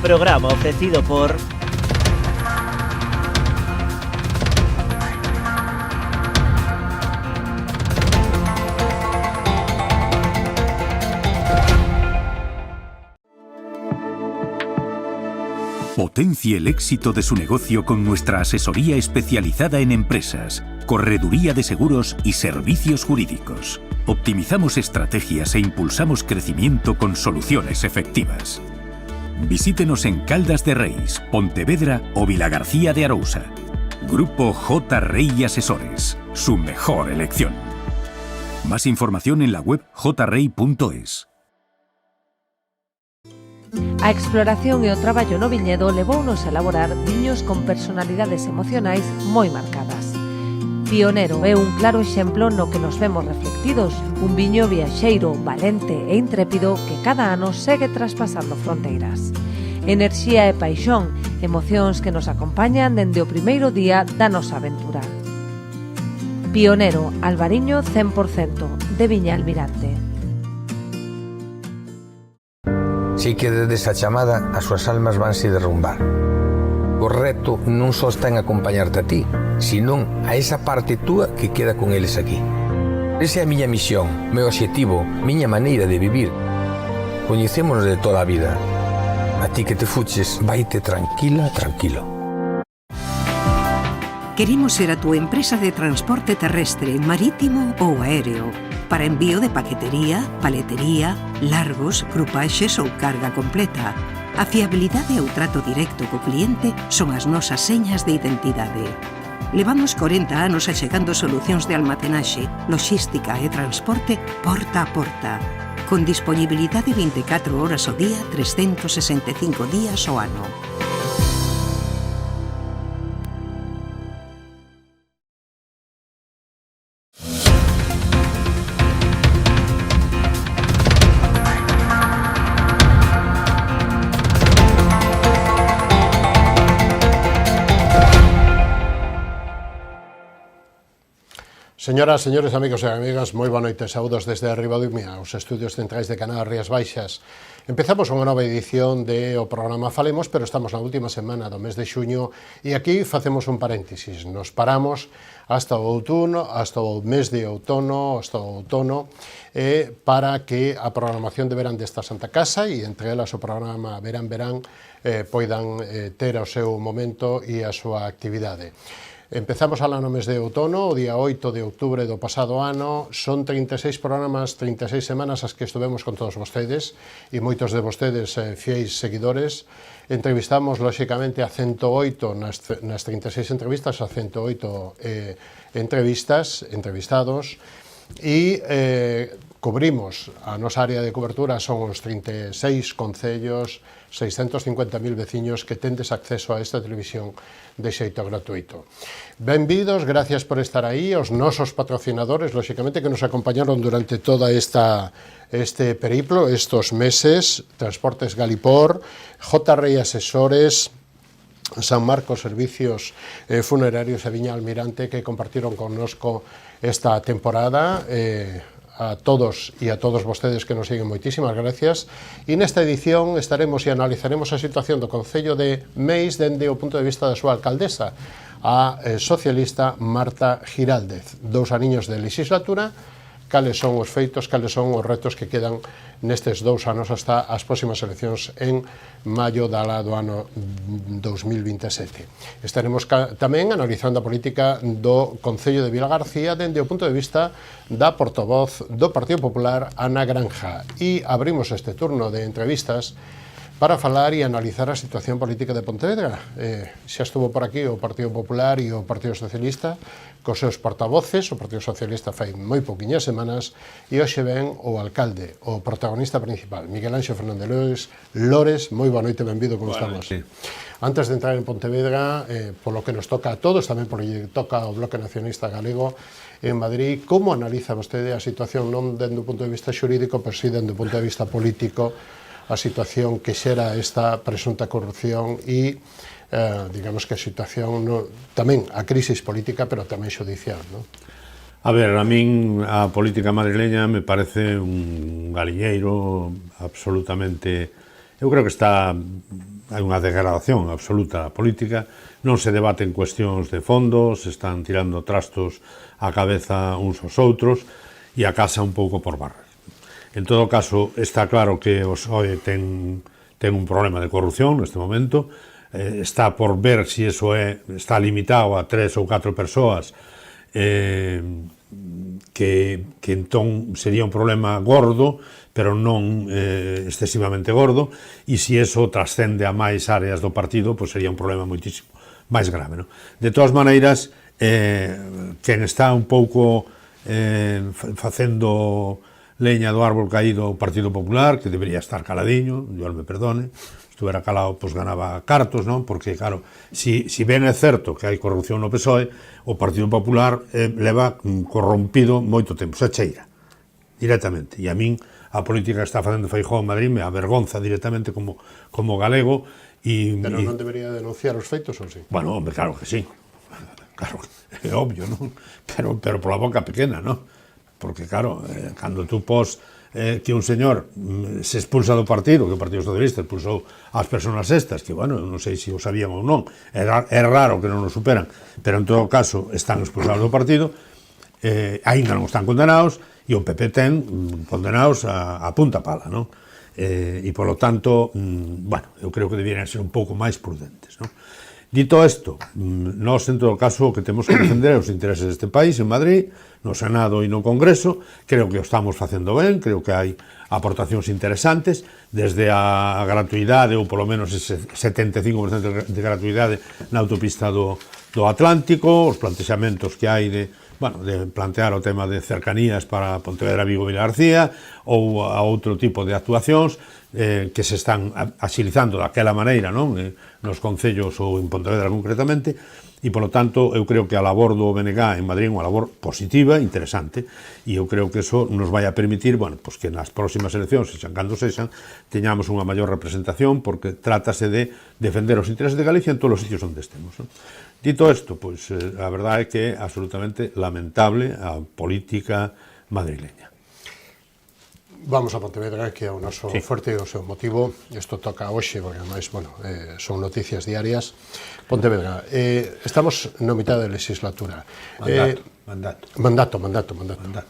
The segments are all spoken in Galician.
Programa ofrecido por... Potencie el éxito de su negocio con nuestra asesoría especializada en empresas, correduría de seguros y servicios jurídicos. Optimizamos estrategias e impulsamos crecimiento con soluciones efectivas. Visítenos en Caldas de Reis, Pontevedra o Vilagarcía de Arousa. Grupo J. Rey Asesores, su mejor elección. Más información en la web jrey.es. A exploración e o traballo no viñedo levounos a elaborar viños con personalidades emocionais moi marcadas. Pionero é un claro exemplo no que nos vemos reflectidos, un viño viaxeiro, valente e intrépido que cada ano segue traspasando fronteiras. Enerxía e paixón, emocións que nos acompañan dende o primeiro día da nosa aventura. Pionero, Albariño 100%, de Viña Almirante. Si quedes a chamada, as súas almas vanse derrumbar. O reto non só está en acompañarte a ti, senón a esa parte túa que queda con eles aquí. Esa é a miña misión, meu obxectivo, miña maneira de vivir. Coñecémonos de toda a vida. A ti que te fuches, vaite tranquila, tranquilo. Queremos ser a túa empresa de transporte terrestre, marítimo ou aéreo, para envío de paquetería, paletería, largos, grupaxes ou carga completa. A fiabilidade e o trato directo co cliente son as nosas señas de identidade. Levamos 40 anos achegando solucións de almacenaxe, logística e transporte porta a porta, con disponibilidade 24 horas ao día, 365 días ao ano. Señoras, señores, amigos e amigas, moi boa noite, saúdos desde Arriba do Imia, os estudios centrais de Canal Rías Baixas. Empezamos unha nova edición do programa Falemos, pero estamos na última semana do mes de xuño e aquí facemos un paréntesis. Nos paramos hasta o outono, hasta o mes de outono, para que a programación de verán desta Santa Casa e entre elas o programa Verán poidan ter o seu momento e a súa actividade. Empezamos alá no mes de outono, o día 8 de outubro do pasado ano, son 36 programas, 36 semanas as que estuvemos con todos vostedes e moitos de vostedes fiéis seguidores. Entrevistamos, lóxicamente, a 108 nas 36 entrevistas, a 108 entrevistados e cubrimos, a nosa área de cobertura son os 36 concellos, 650.000 veciños que tendes acceso a esta televisión de xeito gratuito. Benvidos, gracias por estar aí, os nosos patrocinadores, lóxicamente, que nos acompañaron durante toda este periplo, estos meses, Transportes Galipor, J. Rey Asesores, San Marcos Servicios Funerarios e Viña Almirante, que compartiron connosco esta temporada. A todos e a todos vostedes que nos siguen, moitísimas gracias. E nesta edición estaremos e analizaremos a situación do Concello de Meis dende o punto de vista da súa alcaldesa, a socialista Marta Giraldez. 2 aniños de legislatura, cales son os feitos, cales son os retos que quedan nestes 2 anos hasta as próximas eleccións en maio do ano 2027. Estaremos tamén analizando a política do Concello de Vilagarcía dende o punto de vista da portavoz do Partido Popular, Ana Granja. E abrimos este turno de entrevistas para falar e analizar a situación política de Pontevedra. Xa estuvo por aquí o Partido Popular e o Partido Socialista cos seus portavoces. O Partido Socialista fai moi pouquiñas semanas e hoxe ven o alcalde, o protagonista principal, Miguel Anxo Fernández Lores. Moi boa noite, benvido, como estamos? Sí. Antes de entrar en Pontevedra, polo que nos toca a todos, tamén polo que toca ao Bloque Nacionalista Galego en Madrid, como analiza vostede a situación non dende o punto de vista xurídico, pero si dende o punto de vista político, a situación que xera esta presunta corrupción e, digamos que a situación, tamén a crisis política, pero tamén xudicial, non? A ver, a min a política madrileña me parece un galiñeiro absolutamente Eu creo que hai unha degradación absoluta da política, non se debaten cuestións de fondo, se están tirando trastos á cabeza uns aos outros e a casa un pouco por barras. En todo caso, está claro que o PSOE ten un problema de corrupción neste momento, está por ver se iso está limitado a 3 ou 4 persoas, que entón sería un problema gordo, pero non excesivamente gordo, e se iso trascende a máis áreas do partido, pois sería un problema moitísimo máis grave, non? De todas maneiras, quen está un pouco facendo leña do árbol caído o Partido Popular, que debería estar caladiño, Dios me perdone, estuvera calado, pois ganaba cartos, non? Porque, claro, si ben é certo que hai corrupción no PSOE, o Partido Popular leva corrompido moito tempo, se cheira, directamente. E a min, a política que está facendo Feijóo en Madrid me avergonza directamente como galego. Pero non debería denunciar os feitos, ou sí? Bueno, hombre, claro que sí. Claro, é obvio, non? Pero pola boca pequena, non? Porque, claro, cando tú pos que un señor se expulsa do partido, que o Partido Socialista expulsou as persoas estas, que, bueno, non sei se o sabían ou non, é raro que non o superan, pero en todo caso están expulsados do partido, aínda non están condenados, e o PP ten condenados a punta pala, non? E, polo tanto, bueno, eu creo que deberían ser un pouco máis prudentes, non? Dito isto, nós, en todo caso, que temos que defender os intereses deste país en Madrid, no Senado e no Congreso, creo que o estamos facendo ben, creo que hai aportacións interesantes, desde a gratuidade, ou polo menos ese 75% de gratuidade na autopista do Atlántico, os plantexamentos que hai de plantear o tema de cercanías para Pontevedra, Vigo e Vilagarcía, ou a outro tipo de actuacións que se están axilizando daquela maneira, non? Nos concellos ou en Pontevedra concretamente, e, polo tanto, eu creo que a labor do BNG en Madrid é unha labor positiva, interesante, e eu creo que eso nos vai a permitir, bueno, pues que nas próximas eleccións, cando sexan, teñamos unha maior representación, porque trátase de defender os intereses de Galicia en todos os sitios onde estemos, non? Dito isto, pois, a verdade é que é absolutamente lamentable a política madrileña. Vamos a Pontevedra, que é o noso forte e o seu motivo. Isto toca hoxe, porque ademais, bueno, son noticias diarias. Pontevedra, estamos na mitad da legislatura. Mandato.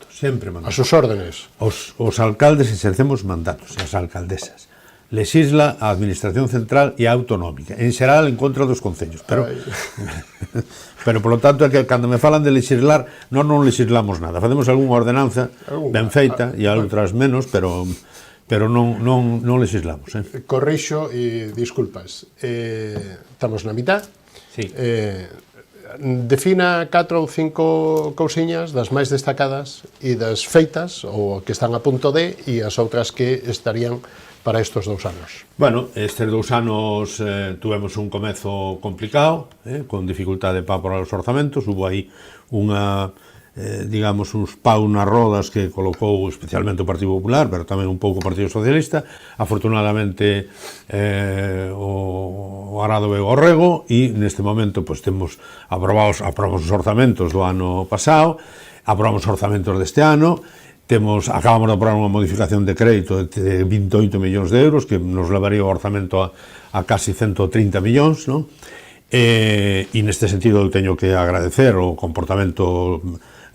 Sempre mandato. A sus órdenes. Os alcaldes exercemos mandatos, e as alcaldesas. Legisla a Administración Central e a Autonómica, en xeral en contra dos concellos, pero polo tanto é que cando me falan de legislar, non legislamos nada, facemos algunha ordenanza ben feita e outras menos, pero non legislamos. Corrixo e disculpas, estamos na mitad. Sí. Defina 4 ou 5 cousiñas das máis destacadas e das feitas, ou que están a punto de, e as outras que estarían para estes 2 anos. Bueno, estes 2 anos tuvemos un comezo complicado, con dificultade para aprobar os orzamentos, hubo aí unha, digamos, uns pau nas rodas que colocou especialmente o Partido Popular, pero tamén un pouco o Partido Socialista. Afortunadamente o arado veu ao rego e neste momento pois temos aprobamos os orzamentos do ano pasado, aprobamos os orzamentos deste ano. Acabamos de aprobar unha modificación de crédito de 28 millóns de euros que nos levaría o orzamento a casi 130 millóns, non? E neste sentido eu teño que agradecer o comportamento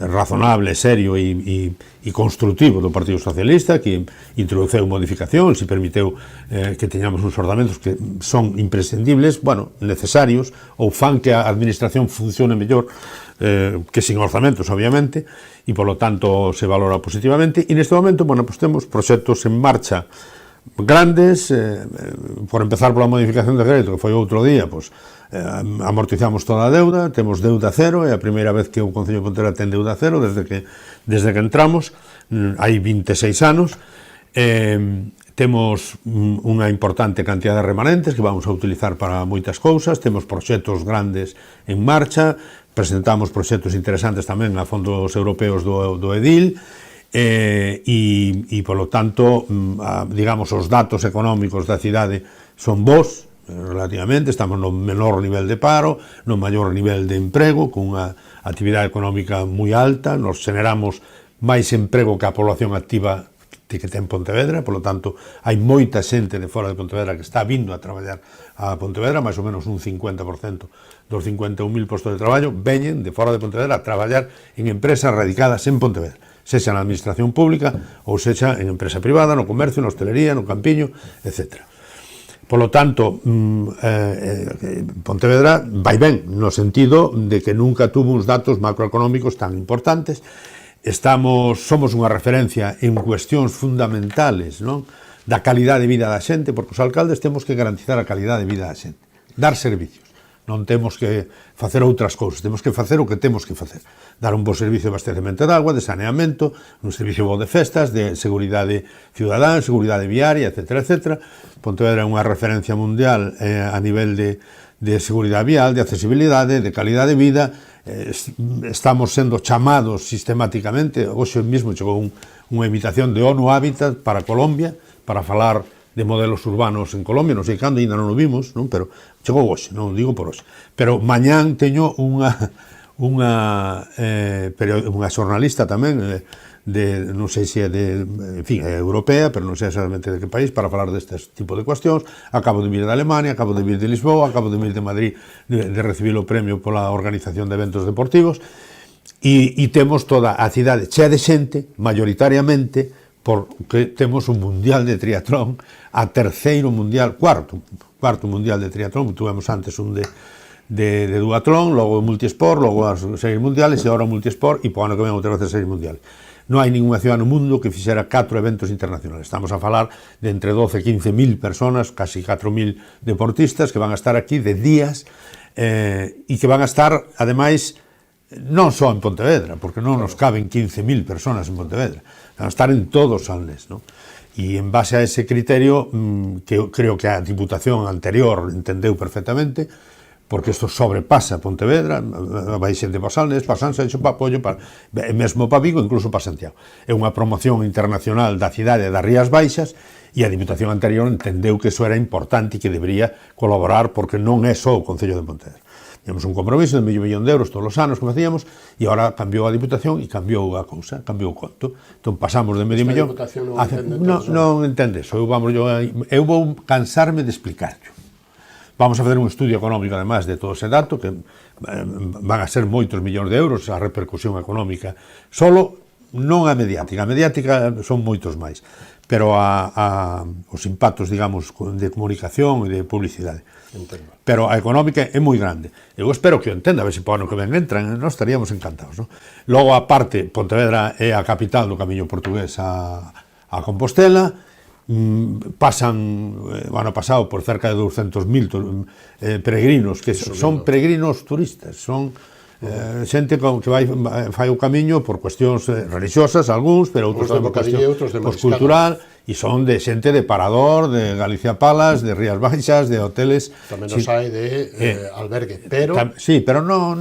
razonable, serio e constructivo do Partido Socialista, que introduceu modificacións e permiteu que teñamos uns orzamentos que son imprescindibles, bueno, necesarios, ou fan que a administración funcione mellor que sin orzamentos, obviamente, e, polo tanto, se valora positivamente. E neste momento, bueno, pues temos proxectos en marcha grandes, por empezar pola modificación de crédito, que foi outro día, pues, amortizamos toda a deuda, temos deuda cero, é a primeira vez que o Concello de Pontevedra ten deuda cero desde que entramos, hai 26 anos. Temos unha importante cantidad de remanentes que vamos a utilizar para moitas cousas, temos proxectos grandes en marcha, presentamos proxectos interesantes tamén a fondos europeos do EDIL, e polo tanto, digamos, os datos económicos da cidade son bons, relativamente, estamos no menor nivel de paro, no maior nivel de emprego, con unha actividade económica moi alta, nos generamos máis emprego que a población activa que ten Pontevedra, polo tanto, hai moita xente de fora de Pontevedra que está vindo a traballar a Pontevedra, máis ou menos un 50% dos 51.000 postos de traballo veñen de fora de Pontevedra a traballar en empresas radicadas en Pontevedra, sexa na administración pública ou sexa en empresa privada, no comercio, na hostelería, no campiño, etc. Polo tanto, Pontevedra vai ben, no sentido de que nunca tuvo uns datos macroeconómicos tan importantes. Somos unha referencia en cuestións fundamentales, non? Da calidade de vida da xente, porque os alcaldes temos que garantizar a calidade de vida da xente, dar servicios. Non temos que facer outras cousas, temos que facer o que temos que facer. Dar un bo servicio de abastecemento de agua, de saneamento, un servicio bo de festas, de seguridade ciudadán, seguridade viaria, etc. etc. Pontevedra é unha referencia mundial a nivel de seguridade vial, de accesibilidade, de calidade de vida. Estamos sendo chamados sistemáticamente. Hoxe mesmo chegou unha invitación de ONU Habitat para Colombia, para falar de modelos urbanos en Colombia, non sei cando, ainda non o vimos, non? Pero chegou hoxe, non digo por hoxe. Pero mañán teño unha xornalista tamén, non sei se é en fin, é europea, pero non sei exactamente de que país, para falar destes tipo de cuestións. Acabo de vir de Alemania, acabo de vir de Lisboa, acabo de vir de Madrid, de recibir o premio pola organización de eventos deportivos, e temos toda a cidade chea de xente, mayoritariamente, porque temos un mundial de triatlón, a terceiro mundial, cuarto mundial de triatlón, tuvemos antes un de duatlón, logo multisport, logo as series mundiales, e agora multisport, e po ano que ven outra vez as series mundiales. Non hai ninguna ciudad no mundo que fixera 4 eventos internacionales. Estamos a falar de entre 12 e 15.000 personas, casi 4.000 deportistas que van a estar aquí de días, e que van a estar, ademais, non só en Pontevedra, porque non nos caben 15.000 personas en Pontevedra, van a estar en todos os Salnes, non? E en base a ese criterio, que eu creo que a Diputación anterior entendeu perfectamente, porque isto sobrepasa Pontevedra, vai xente para Salnes, para Sanxenxo, para Pollo, mesmo para Vigo, incluso para Santiago. É unha promoción internacional da cidade das Rías Baixas, e a Diputación anterior entendeu que iso era importante e que debería colaborar, porque non é só o Concello de Pontevedra. Temos un compromiso de medio millón de euros todos os anos que facíamos, e agora cambiou a Diputación e cambiou a cousa, cambiou o conto. Entón pasamos de medio millón... Non entende eso. Eu vou cansarme de explicarlo. Vamos a fazer un estudio económico, además, de todo ese dato, que van a ser moitos millóns de euros a repercusión económica. Solo non a mediática son moitos máis, pero os impactos, digamos, de comunicación e de publicidade. Entendo. Pero a económica é moi grande. Eu espero que o entenda, a ver se po ano que ven entran, nós estaríamos encantados, non? Logo, aparte, Pontevedra é a capital do camiño portugués a Compostela. Pasan, o ano pasado, por cerca de 200.000 peregrinos, que son peregrinos turistas, son xente que fai o camiño por cuestións religiosas, algúns, pero outros por cuestión cultural, e son de xente de Parador, de Galicia Palas, de Rías Baixas, de hoteles. Tamén nos hai de albergue, pero... Sí, pero non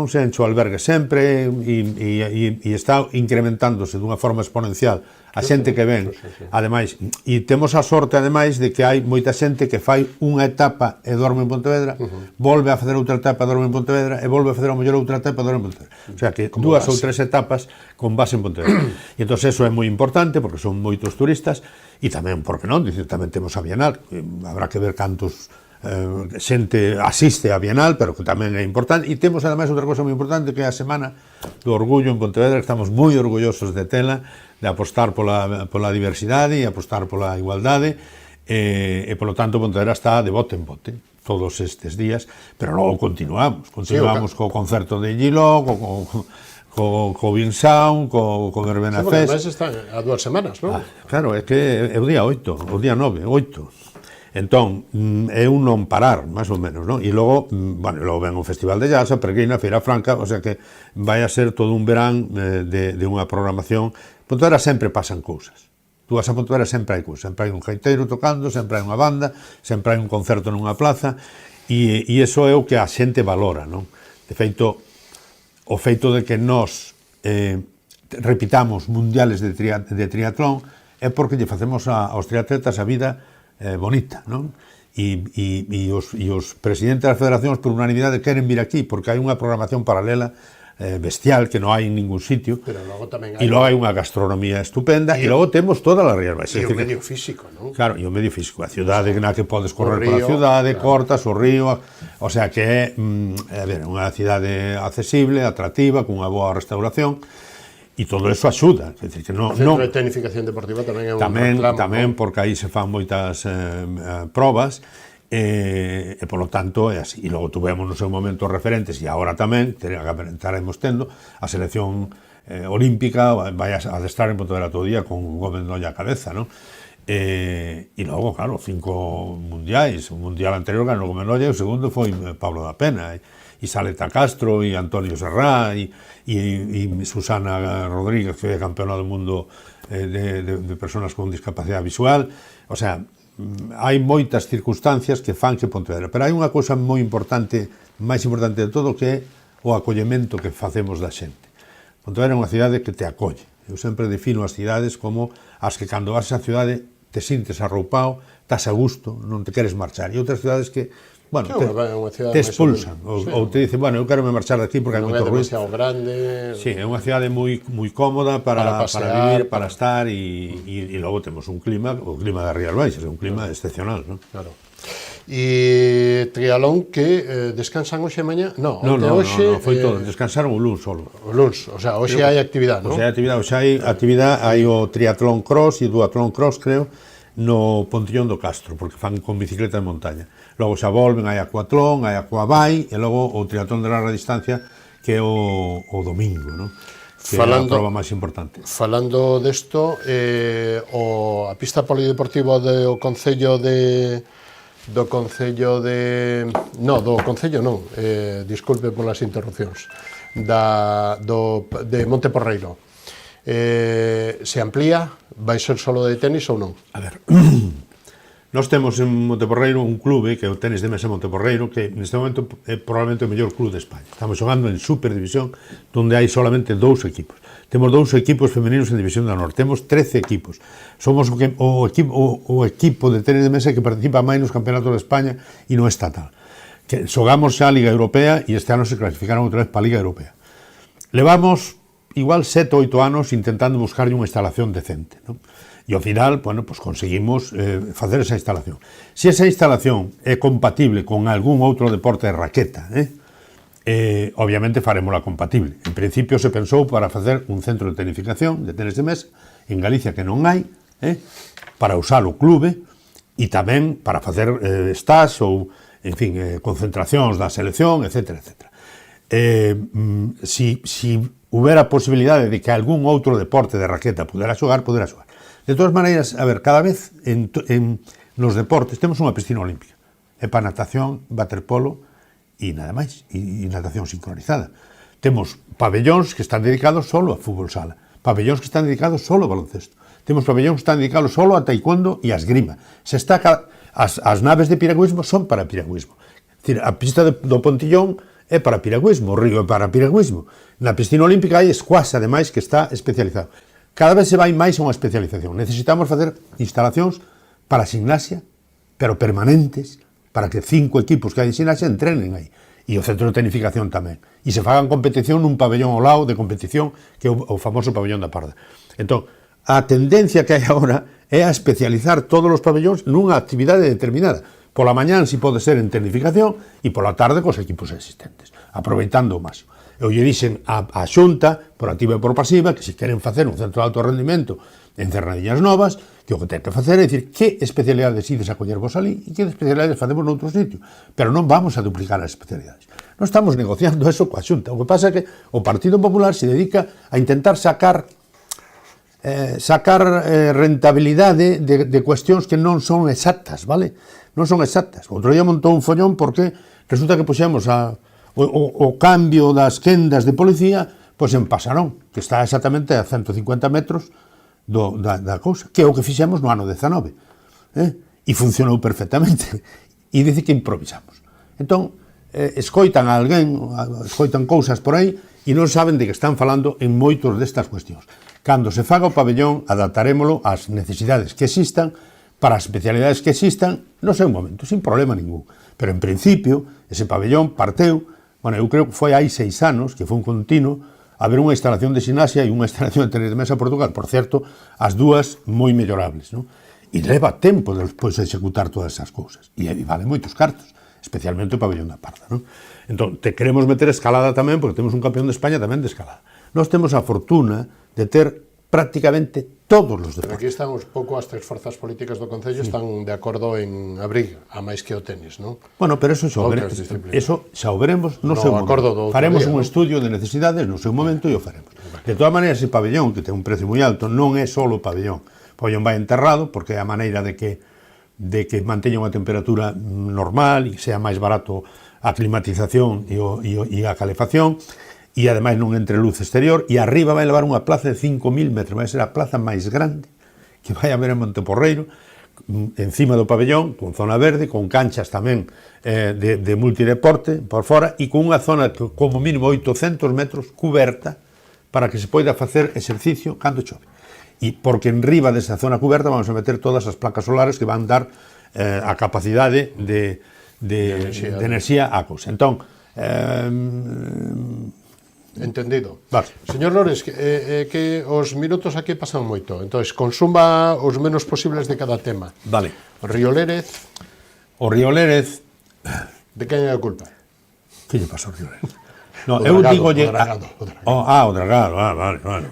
se enche o albergue sempre, e está incrementándose dunha forma exponencial a xente que ven, ademais, e temos a sorte, ademais, de que hai moita xente que fai unha etapa e dorme en Pontevedra, volve a facer outra etapa e dorme en Pontevedra, e volve a facer a mellor outra etapa e dorme en Pontevedra. O sea, que dúas ou tres etapas con base en Pontevedra. E entón, eso é moi importante, porque son moitos turistas, e tamén, por que non, tamén temos a Bienal, habrá que ver cantos xente asiste a Bienal, pero que tamén é importante. E temos, ademais, outra cosa moi importante, que é a Semana do Orgullo en Pontevedra, que estamos moi orgullosos de tela, de apostar pola diversidade e apostar pola igualdade, e polo tanto Pontevedra está de bote en bote todos estes días, pero logo continuamos co concerto de Giló, co Bean Sound, co Verbena Fest. Ademais está a 2 semanas, non? Claro, é que é o día 8, o día 9, 8. Entón, é un non parar, máis ou menos, non? E logo, logo ven o Festival de Jazz, a Peregrina, a Feira Franca, o sea que vai a ser todo un verán de unha programación. Pontevedra sempre pasan cousas. Tú vas a Pontevedra, sempre hai cousas. Sempre hai un gaiteiro tocando, sempre hai unha banda, sempre hai un concerto nunha plaza, e iso é o que a xente valora, non? De feito, o feito de que nós repitamos mundiales de triatlón é porque lle facemos aos triatletas a vida bonita, non? E os presidentes das federacións por unanimidade queren vir aquí, porque hai unha programación paralela bestial que no hai en ningún sitio. Pero logo tamén E logo hai unha gastronomía estupenda, e logo temos todas as Rías Baixas. E o medio físico, non? Claro, e o medio físico, a cidade na que podes correr pola río, cidade, claro. cortas o río, o sea que é unha cidade accesible, atractiva, cunha boa restauración, e todo eso axuda, quer dizer que O centro de tecnificación deportiva tamén é un reclamo. Tamén porque aí se fan moitas probas, e polo tanto é así. E logo tuvemos no seu momento referentes, e agora tamén estaremos tendo a selección olímpica, vai a adestrar en Pontevedra todo o día con Gómez Nolla a cabeza, non? E logo, claro, 5 mundiais. O mundial anterior ganou Gómez Nolla, e o segundo foi Pablo da Pena, e Saleta Castro, e Antonio Serrá, e Susana Rodríguez, que foi campeona do mundo de personas con discapacidade visual. O sea, hai moitas circunstancias que fan que Pontevedra, pero hai unha cousa moi importante, máis importante de todo, que é o acollemento que facemos da xente. Pontevedra é unha cidade que te acolle. Eu sempre defino as cidades como as que cando vas a cidade te sintes arroupado, estás a gusto, non te queres marchar. E outras cidades que, bueno, te expulsan, ou te dicen, bueno, eu quero me marchar daqui porque hai moito ruido. Non é demasiado grande. Sí, é unha cidade moi cómoda para vivir, para estar, e logo temos un clima, o clima das Rías Baixas, é un clima excepcional, non? Claro. E trialón que descansan hoxe e mañá? Non, foi todo, descansaron o luns solo. O luns, o sea, hoxe hai actividade, non? Hoxe hai actividade, hai o triatlón cross e o duatlón cross, creo, no Pontillón do Castro, porque fan con bicicleta de montaña. Logo xa volven, hai aquatlón, hai aquabai, e logo o triatlón de larga distancia, que é o domingo, non? Que é a prova máis importante. Falando desto, a pista polideportiva do Concello de... disculpe polas interrupcións, de Monte Porreiro. Se amplía, vai ser solo de tenis ou non? A ver, nós temos en Monte Porreiro un clube, que é o tenis de mesa Monte Porreiro, que neste momento é probablemente o mellor club de España. Estamos xogando en Superdivisión, onde hai solamente 2 equipos. Temos 2 equipos femeninos en División da Norte, temos 13 equipos. Somos o equipo de tenis de mesa que participa máis nos campeonatos de España e no estatal. Que xogamos xa a Liga Europea, e este ano se clasificaron outra vez para a Liga Europea. Levamos igual 7 ou 8 anos intentando buscarlle unha instalación decente, non? E ao final, bueno, pues conseguimos facer esa instalación. Se esa instalación é compatible con algún outro deporte de raqueta, obviamente farémola compatible. En principio se pensou para facer un centro de tenificación, de tenis de mesa, en Galicia que non hai, para usar o clube, e tamén para facer stas ou, en fin, concentracións da selección, etc. Si houbera posibilidade de que algún outro deporte de raqueta pudera xogar, pudera xogar. De todas maneiras, a ver, cada vez nos deportes temos unha piscina olímpica. É para natación, waterpolo e nada máis, e natación sincronizada. Temos pabellóns que están dedicados solo a fútbol sala, pabellóns que están dedicados solo a baloncesto, temos pabellóns que están dedicados solo a taekwondo e a esgrima. As naves de piragüismo son para piragüismo. É dicir, a pista do Pontillón é para piragüismo, o río é para piragüismo. Na piscina olímpica hai squash, ademais, que está especializado. Cada vez se vai máis a unha especialización. Necesitamos facer instalacións para gimnasia, pero permanentes, para que 5 equipos que hai de gimnasia entrenen aí. E o centro de tenificación tamén. E se fagan competición nun pabellón ao lado de competición, que é o famoso pabellón da Parda. Entón, a tendencia que hai agora é a especializar todos os pabellóns nunha actividade determinada. Pola mañán si pode ser en tenificación e pola tarde cos equipos existentes, aproveitando o máximo. Eu lle dixen a Xunta, por activa e por pasiva, que se queren facer un centro de alto rendimento en Cernadiñas Novas, que o que ten que facer é dicir que especialidades ides a coller vos ali e que especialidades facemos noutro sitio, pero non vamos a duplicar as especialidades. Non estamos negociando eso coa Xunta. O que pasa é que o Partido Popular se dedica a intentar sacar rentabilidade de cuestións que non son exactas, vale? Non son exactas. Outro día montou un follón porque resulta que puxemos o cambio das quendas de policía pois en Pasarón, que está exactamente a 150 metros da cousa, que é o que fixemos no ano 19, e funcionou perfectamente, e dice que improvisamos. Entón, escoitan a alguén, escoitan cousas por aí, e non saben de que están falando en moitos destas cuestións. Cando se faga o pabellón, adaptarémolo ás necesidades que existan, para as especialidades que existan, no sei un momento, sin problema ningún. Pero, en principio, ese pabellón parteu Bueno, eu creo que foi hai 6 anos, que foi un continuo, haber unha instalación de Sinasia e unha instalación de tenis de mesa Portugal, por certo, as dúas moi mellorables, non? E leva tempo despois de executar todas esas cousas, e vale moitos cartos, especialmente o pabellón da Parda, non? Entón, te queremos meter escalada tamén, porque temos un campeón de España tamén de escalada. Nós temos a fortuna de ter prácticamente todos os deportes. Pero aquí están un pouco as tres forzas políticas do Concello, están de acordo en abrir a máis que o tenis, non? Bueno, pero eso xa o veremos no seu momento. Faremos un estudio de necesidades no seu momento e o faremos. De todas maneiras, ese pabellón, que ten un precio moi alto, non é só o pabellón. O pabellón vai enterrado, porque é a maneira de que manteña unha temperatura normal e sea máis barato a climatización e a calefacción, e ademais non entre luz exterior, e arriba vai levar unha plaza de 5.000 metros, vai ser a plaza máis grande que vai haber en Monteporreiro, encima do pabellón, con zona verde, con canchas tamén de multideporte por fora, e con unha zona como mínimo 800 metros cuberta para que se poida facer exercicio cando chove. E porque en riba desa zona cuberta vamos a meter todas as placas solares que van dar a capacidade de enerxía á cousa. Entón, entendido. Vale. Señor Lores, que os minutos aquí pasan moito. Entón, consuma os menos posibles de cada tema. Vale. O Río Lérez. O Río Lérez... De quen é a culpa? Que lle pasa ao Río Lérez? No, eu digolle... O dragado. O dragado, vale.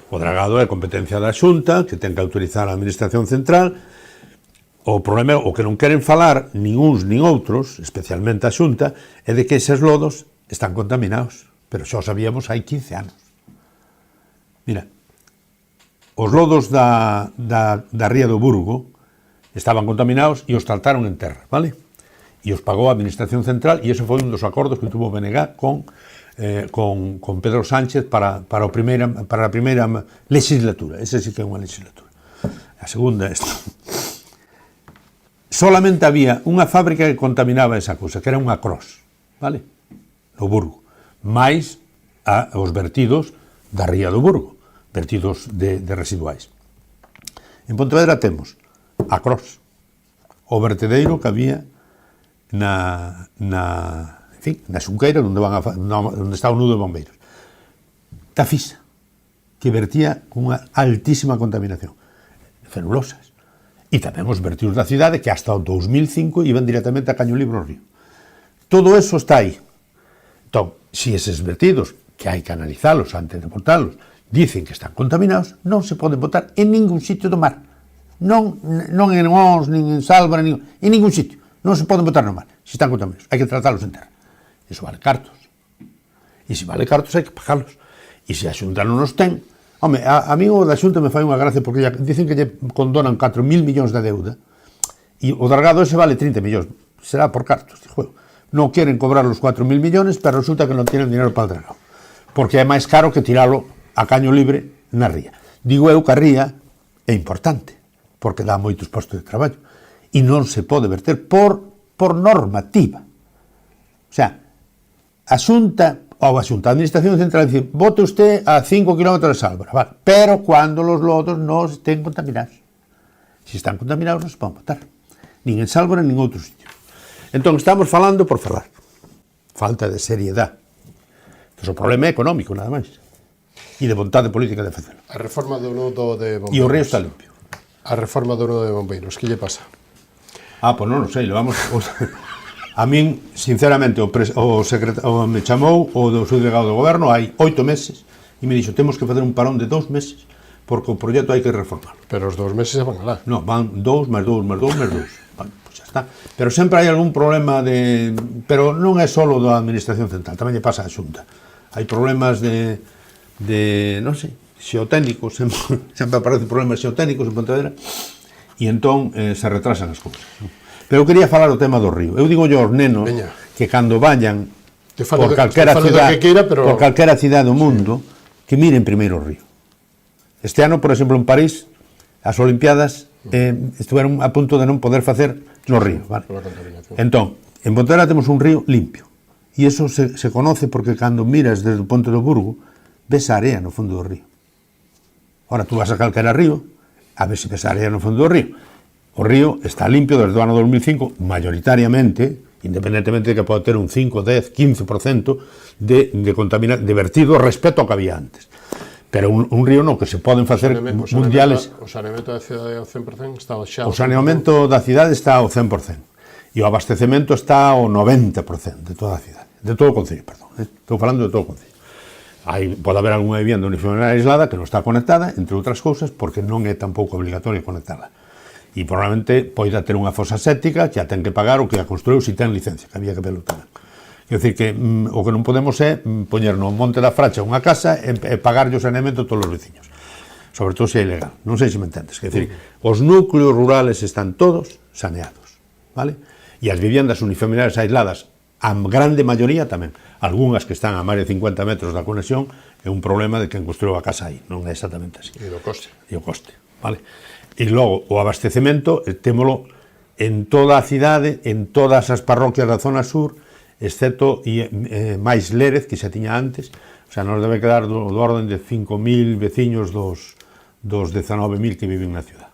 O dragado é competencia da Xunta, que ten que autorizar a Administración Central. O problema, o que non queren falar, nin uns nin outros, especialmente a Xunta, é de que eses lodos están contaminados. Pero xa o sabíamos hai 15 anos. Mira, os lodos da ría do Burgo estaban contaminados e os trataron en terra, vale? E os pagou a Administración Central, e ese foi un dos acordos que tuvo BNG con Pedro Sánchez para a primeira legislatura. Ese sí que é unha legislatura. A segunda é esta. Solamente había unha fábrica que contaminaba esa cousa, que era unha Cross, vale? No Burgo. Mais os vertidos da ría do Burgo, vertidos de residuais. En Pontevedra temos a Cross, o vertedeiro que había na Xunqueira, onde está o nudo de bombeiros. Tafisa, que vertía cunha altísima contaminación, celulosas. E tamén os vertidos da cidade, que hasta o 2005 iban directamente a Caño Libro ao río. Todo eso está aí. Entón, se eses vertidos, que hai que analizalos antes de botalos, dicen que están contaminados, non se poden botar en ningún sitio do mar. Non en Ons, nin en Sálvora, en ningún sitio. Non se poden botar no mar, se están contaminados. Hai que tratalos en terra. Iso vale cartos. E se vale cartos, hai que pagalos. E se a Xunta non nos ten... Home, a mí o da Xunta me fai unha gracia, porque dicen que lle condonan 4.000 millóns de deuda, e o dragado ese vale 30 millóns. Será por cartos, de juego. Non queren cobrar os 4.000 millones, pero resulta que non tienen dinero para o dragado, porque é máis caro que tiralo a caño libre na ría. Digo eu que a ría é importante, porque dá moitos postos de traballo, e non se pode verter por normativa. O sea, a Xunta, a Administración Central, dice, vote usted a 5 km de Sálvora, vale, pero cando los lodos non estén contaminados. Se están contaminados non se poden botar, nin en Sálvora, nin en outro sitio. Entón, estamos falando por falar. Falta de seriedade. Entón, o problema é económico, nada máis. E de vontade política de facelo. A reforma do nodo de bombeiros. E o río está limpio. A reforma do nodo de bombeiros, que lle pasa? Pois non o sei, levamos... A min, sinceramente, me chamou o do subdelegado do goberno hai 8 meses e me dixo, temos que facer un parón de 2 meses porque o proxecto hai que reformarlo. Pero os 2 meses van alá. Non, van 2 máis 2 máis 2 máis 2. Bueno, pues xa está. Pero sempre hai algún problema de... Pero non é só da Administración Central, tamén lle pasa a Xunta. Hai problemas de non sei, xeotécnicos, sempre aparecen problemas xeotécnicos en Pontevedra, e entón se retrasan as cousas. Pero eu quería falar o tema do río. Eu digo aos nenos que cando vayan por calquera cidade do mundo, que miren primeiro o río. Este ano, por exemplo, en París, as Olimpiadas estiveron a punto de non poder facer no río, vale? Entón, en Pontevedra temos un río limpio, e iso se conoce porque cando miras desde o Ponte do Burgo, ves a area no fondo do río. Ora, tú vas a calquera río, a ver se ves a area no fondo do río. O río está limpio desde o ano 2005, mayoritariamente, e independentemente de que pode ter un 5, 10, 15% de vertido respecto ao que había antes. Pero un río no, que se poden facer mundiales... O saneamento da cidade ao 100% está xa... O saneamento da cidade está ao 100%. E o abastecemento está ao 90% de toda a cidade. De todo o concello, perdón. Estou falando de todo o concello. Pode haber algunha vivienda unifamiliar aislada que non está conectada, entre outras cousas, porque non é tampouco obligatorio conectarla. E probablemente poida ter unha fosa séptica que a ten que pagar o que a construiu se ten licencia, que había que verlo tamén. Quer dizer que o que non podemos é poñer no Monte da Fracha unha casa e pagarlle o saneamento a todos os veciños. Sobre todo se é ilegal. Non sei se me entendes. Quer dizer, os núcleos rurales están todos saneados, vale? E as viviendas unifamiliares aisladas, a grande maioría tamén. Algúnas que están a máis de 50 metros da conexión é un problema de quen construiu a casa aí. Non é exactamente así. E do coste. E o coste, vale? E logo, o abastecemento, témolo en toda a cidade, en todas as parroquias da zona sur, excepto máis Lérez, que xa tiña antes, o sea, nos debe quedar do orden de 5.000 veciños dos 19.000 que viven na ciudad.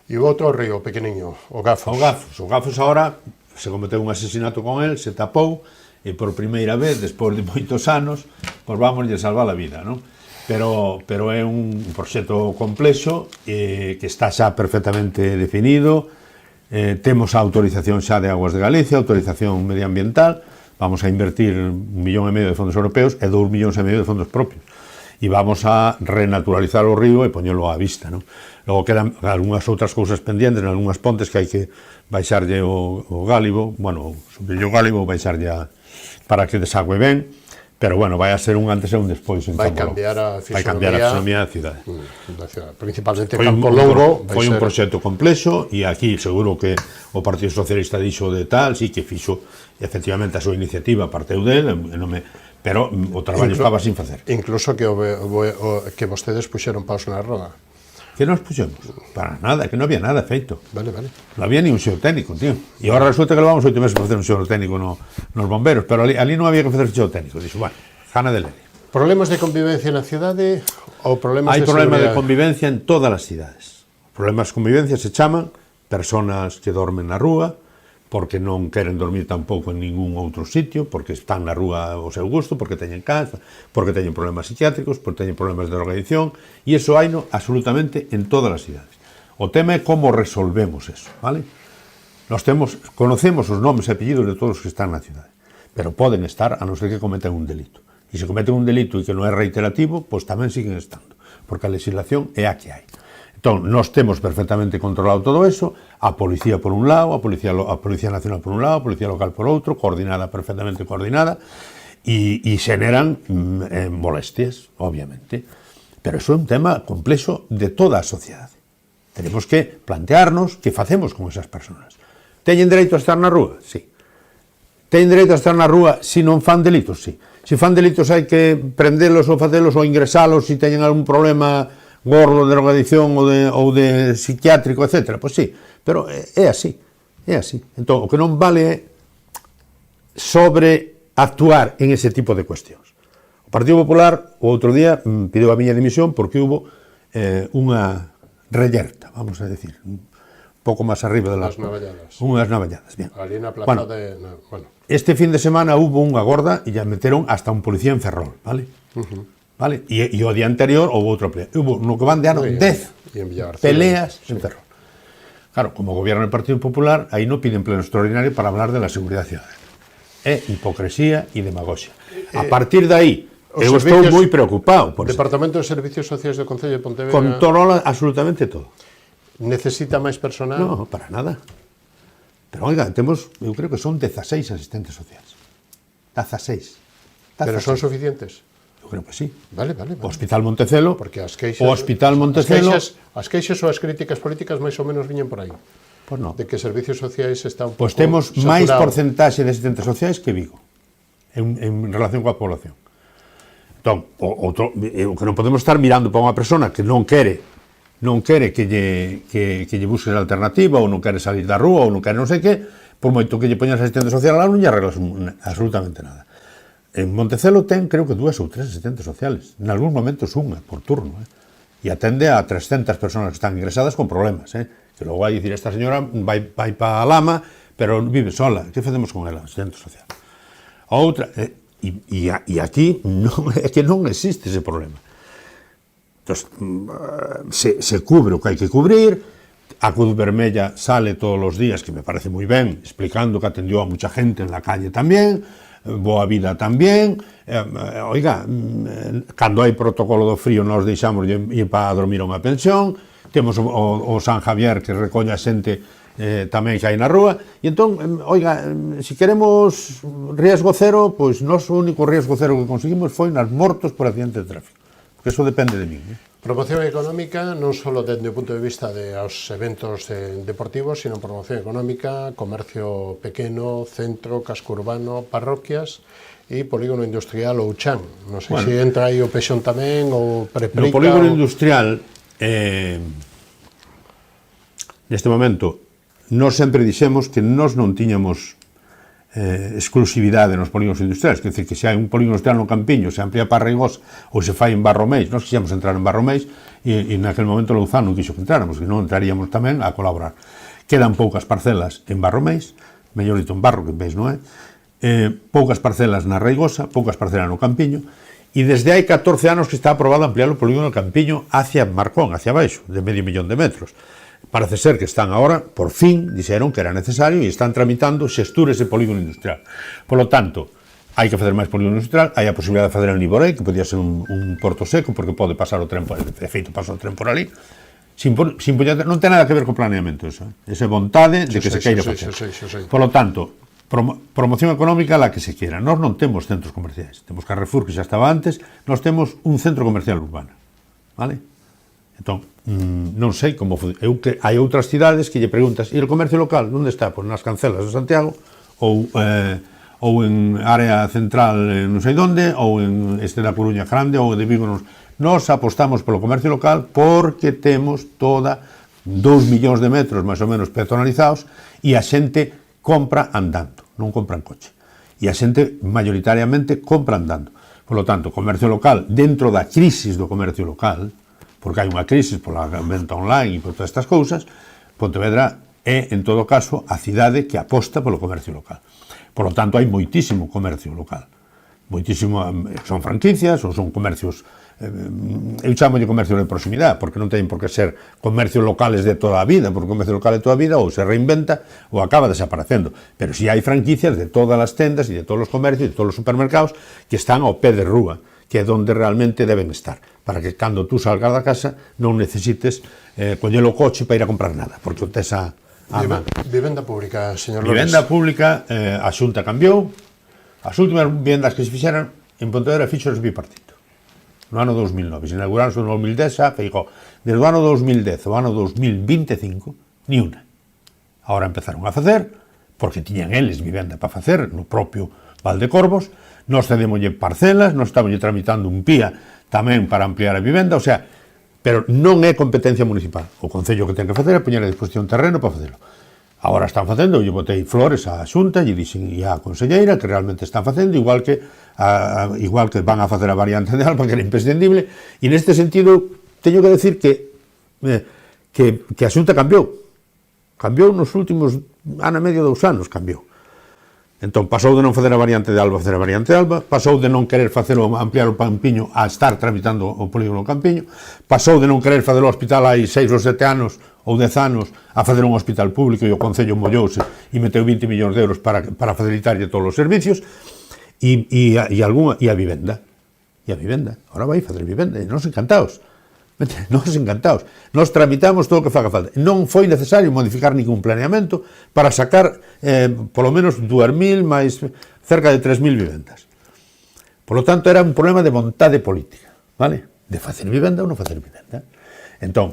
E o outro río pequeniño, o Gafos. O Gafos agora se cometeu un asesinato con el, se tapou, e por primeira vez, despois de moitos anos, pois vamos a salvar a vida, non? Pero é un proxecto complexo que está xa perfectamente definido. Temos a autorización xa de Aguas de Galicia, autorización medioambiental, vamos a invertir 1,5 millón de fondos europeos e 2,5 millóns de fondos propios. E vamos a renaturalizar o río e poñelo á vista, non? Logo quedan algunhas outras cousas pendientes, algunhas pontes que hai que baixarlle o gálibo, bueno, subirlle o gálibo, baixarlle para que desagüe ben. Pero, bueno, vai a ser un antes e un despois. Vai cambiar a fisonomía da cidade. Principalmente Campo Longo. Foi un proxecto complexo e aquí seguro que o Partido Socialista dixo de tal, sí que fixo efectivamente a súa iniciativa, parteu del, pero o traballo estaba sin facer. Incluso que vostedes puxeron paus na roda. Que nos puxemos? Para nada, que non había nada feito. Vale. Non había ni un xeotécnico, tío. E agora resulta que levamos 8 meses para facer un xeotécnico nos bomberos, pero ali non había que facer xeotécnico. Dixo, bueno, gana de leria. Problemas de convivencia na cidade ou problemas de seguridade? Hai problemas de convivencia en todas as cidades. Problemas de convivencia se chaman personas que dormen na rúa, porque non queren dormir tampouco en ningún outro sitio, porque están na rúa ao seu gusto, porque teñen cáncer, porque teñen problemas psiquiátricos, porque teñen problemas de drogadicción, e iso haino absolutamente en todas as cidades. O tema é como resolvemos eso, vale? Nós conocemos os nomes e apellidos de todos os que están na cidade, pero poden estar a non ser que cometen un delito. E se cometen un delito e que non é reiterativo, pois tamén siguen estando, porque a legislación é a que hai. Entón, nós temos perfectamente controlado todo eso, a policía por un lado, a Policía Nacional por un lado, a Policía Local por outro, perfectamente coordinada, e xeneran molestias, obviamente. Pero iso é un tema complexo de toda a sociedade. Tenemos que plantearnos que facemos con esas personas. Teñen dereito a estar na rúa? Sí. Teñen dereito a estar na rúa se non fan delitos? Sí. Se fan delitos hai que prendelos ou facelos ou ingresalos se teñen algún problema gordo de drogadicción ou de psiquiátrico, etc. Pois sí, pero é así. Entón, o que non vale é sobreactuar en ese tipo de cuestións. O Partido Popular, o outro día, pideu a miña dimisión porque hubo unha reyerta, vamos a decir, un pouco máis arriba de las navalladas. Unhas navalladas, bien. Ali na plaza bueno. Este fin de semana hubo unha gorda e ya meteron hasta un policía en Ferrol, vale? Vale? E o día anterior houve outra pelea. Hubo no que van de ano 10 peleas en Ferrol. Claro, como gobierno del Partido Popular, aí non piden pleno extraordinario para hablar de la seguridad ciudadana. É hipocresía e demagoxia. A partir de aí, eu estou moi preocupado. O Departamento de Servicios Sociais do Concello de Pontevedra controla absolutamente todo. Necesita máis personal? No, para nada. Pero, oiga, eu creo que son 16 asistentes sociais. 16. Pero son suficientes? Eu creo que sí. Vale. O Hospital Montecelo, porque as queixas, as queixas ou as críticas políticas máis ou menos viñen por aí. Pois non. De que Servicios Sociais está un pouco pois temos saturado. máis porcentaxe de asistentes sociais que Vigo en relación coa población. Entón, o que non podemos estar mirando para unha persona que non quere que lle busques alternativa ou non quere salir da rúa ou non quere non sei que, por moito que lle poñas asistente social non lle arreglas absolutamente nada. En Montecelo ten, creo que 2 ou 3 asistentes sociales. En algúns momentos unha, por turno. E atende a 300 personas que están ingresadas con problemas. Que logo vai dicir, esta señora vai para a lama pero vive sola, que facemos con ela? Centro social. A outra, e aquí é que non existe ese problema. Entón, se cubre o que hai que cubrir, a Cruz Vermella sale todos os días, que me parece moi ben, explicando que atendió a mucha gente en la calle tamén, Boa Vida tamén, oiga, cando hai protocolo do frío nos deixamos ir para dormir a unha pensión, temos o San Javier que recolle a xente tamén que hai na rúa, e entón, oiga, se queremos riesgo cero, pois nos o único riesgo cero que conseguimos foi nas mortos por accidente de tráfico, porque eso depende de mí. Promoción económica non só dende o punto de vista de os eventos deportivos, sino promoción económica, comercio pequeno, centro, casco urbano, parroquias e polígono industrial ou chan. Non sei se entra aí o Pexón tamén ou Preprica. No polígono industrial, neste momento, nós sempre dixemos que nós non tiñamos exclusividade nos polígonos industriais, quer dizer que se hai un polígono industrial no Campiño, se amplia para Reigosa ou se fai en Barromeis, nós quixemos entrar en Barromeis e naquele momento Louzán non quixo que entráramos, que non entraríamos tamén a colaborar. Quedan poucas parcelas en Barromeis, mellor dito en Barro que en Meis, non é? Poucas parcelas na Reigosa, poucas parcelas no Campiño, e desde hai 14 anos que está aprobado ampliar o polígono do Campiño hacia Marcón, hacia baixo, de 500.000 metros. Parece ser que están agora, por fin, dixeron que era necesario e están tramitando xestures de polígono industrial. Por lo tanto, hai que fazer máis polígono industrial, hai a posibilidade de fazer en Liborei, que podía ser un porto seco, porque pode pasar o tren por ali, de feito pasa o tren por ali, non ten nada que ver co planeamento, esa vontade de que se queira facer. Por lo tanto, promoción económica la que se quiera. Nós non temos centros comerciais, temos Carrefour, que xa estaba antes, nós temos un centro comercial urbano, vale? Entón, non sei como hai outras cidades que lle preguntas, e o comercio local, onde está? Pois nas Cancelas de Santiago ou en área central non sei onde, ou en da Coruña Grande ou de Vigo. Nós apostamos polo comercio local porque temos toda 2 millóns de metros máis ou menos peatonalizados e a xente compra andando, non compra en coche, e a xente mayoritariamente compra andando. Por lo tanto, comercio local, dentro da crisis do comercio local, porque hai unha crisis pola venta online e por todas estas cousas, Pontevedra é, en todo caso, a cidade que aposta polo comercio local. Por lo tanto, hai moitísimo comercio local. Moitísimo, son franquicias ou son comercios, eu chamo de comercio de proximidade, porque non teñen por que ser comercios locales de toda a vida, porque o comercio local de toda a vida ou se reinventa ou acaba desaparecendo. Pero si hai franquicias de todas as tendas e de todos os comercios e de todos os supermercados que están ao pé de rúa, que é onde realmente deben estar, para que cando tú salgas da casa non necesites coller o coche para ir a comprar nada, porque o tes a man. Vivenda pública, señor Lores. Vivenda pública, a Xunta cambiou, as últimas vivendas que se fixeran en Pontevedra fixos bipartito, no ano 2009, se inauguraron no 2010, xa Feijóo, desde o ano 2010 ao ano 2025, ni unha. Agora empezaron a facer, porque tiñan eles vivenda para facer, no propio Valdecorvos, nós cedémoslle parcelas, nós estamos tramitando un PIA tamén para ampliar a vivenda, o sea, pero non é competencia municipal. O Concello que ten que facer é poñer a disposición terreno para facelo. Agora están facendo, eu botei flores á Xunta e dixen e á Conselleira que realmente están facendo, igual que van a facer a variante de Alba, que era imprescindible, e neste sentido teño que decir que a Xunta cambiou nos últimos ano e medio, 2 anos, cambiou. Entón, pasou de non facer a variante de Alba a facer a variante de Alba, pasou de non querer ampliar o Campiño a estar tramitando o polígono Campiño, pasou de non querer facer o hospital hai 6 ou 7 anos ou 10 anos a facer un hospital público e o Concello mollouse e meteu 20 millóns de euros para facilitarlle todos os servicios e a vivenda. E a vivenda, ahora vai facer vivenda, e nos encantados. Nos tramitamos todo o que faga falta. Non foi necesario modificar ningún planeamento para sacar polo menos 2.000 máis cerca de 3.000 vivendas. Por lo tanto, era un problema de vontade política, vale? De facer vivenda ou non facer vivenda. Entón,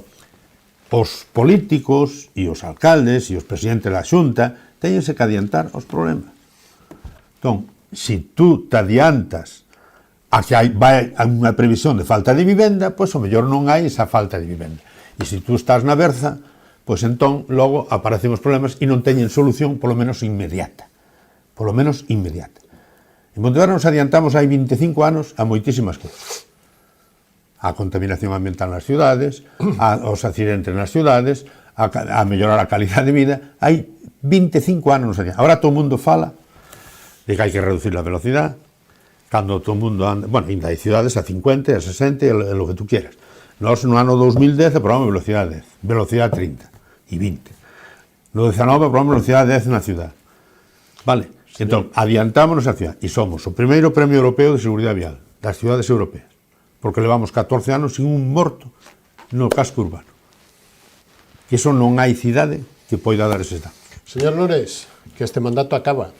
os políticos e os alcaldes e os presidentes da Xunta teñense que adiantar os problemas. Entón, se tú te adiantas a que vai unha previsión de falta de vivenda, pois o mellor non hai esa falta de vivenda. E se tú estás na berza, pois entón logo aparecen os problemas e non teñen solución, polo menos inmediata. Polo menos inmediata. En Pontevedra nos adiantamos hai 25 anos a moitísimas cousas. A contaminación ambiental nas cidades, aos accidentes nas cidades, a mellorar a calidad de vida, hai 25 anos. Ahora todo o mundo fala de que hai que reducir a velocidade, cando todo o mundo anda, bueno, ainda hai cidades a 50, a 60, lo que tú quieras. Nós no ano 2010 aprobamos velocidade 10, velocidade 30 e 20. No 19 aprobamos velocidade 10 na ciudad. Vale, sí. Entón, adiantámonos a ciudad e somos o primeiro premio europeo de seguridade vial das cidades europeas, porque levamos 14 anos sin un morto no casco urbano. Que iso non hai cidade que poida dar eses datos. Señor Lores, que este mandato acaba.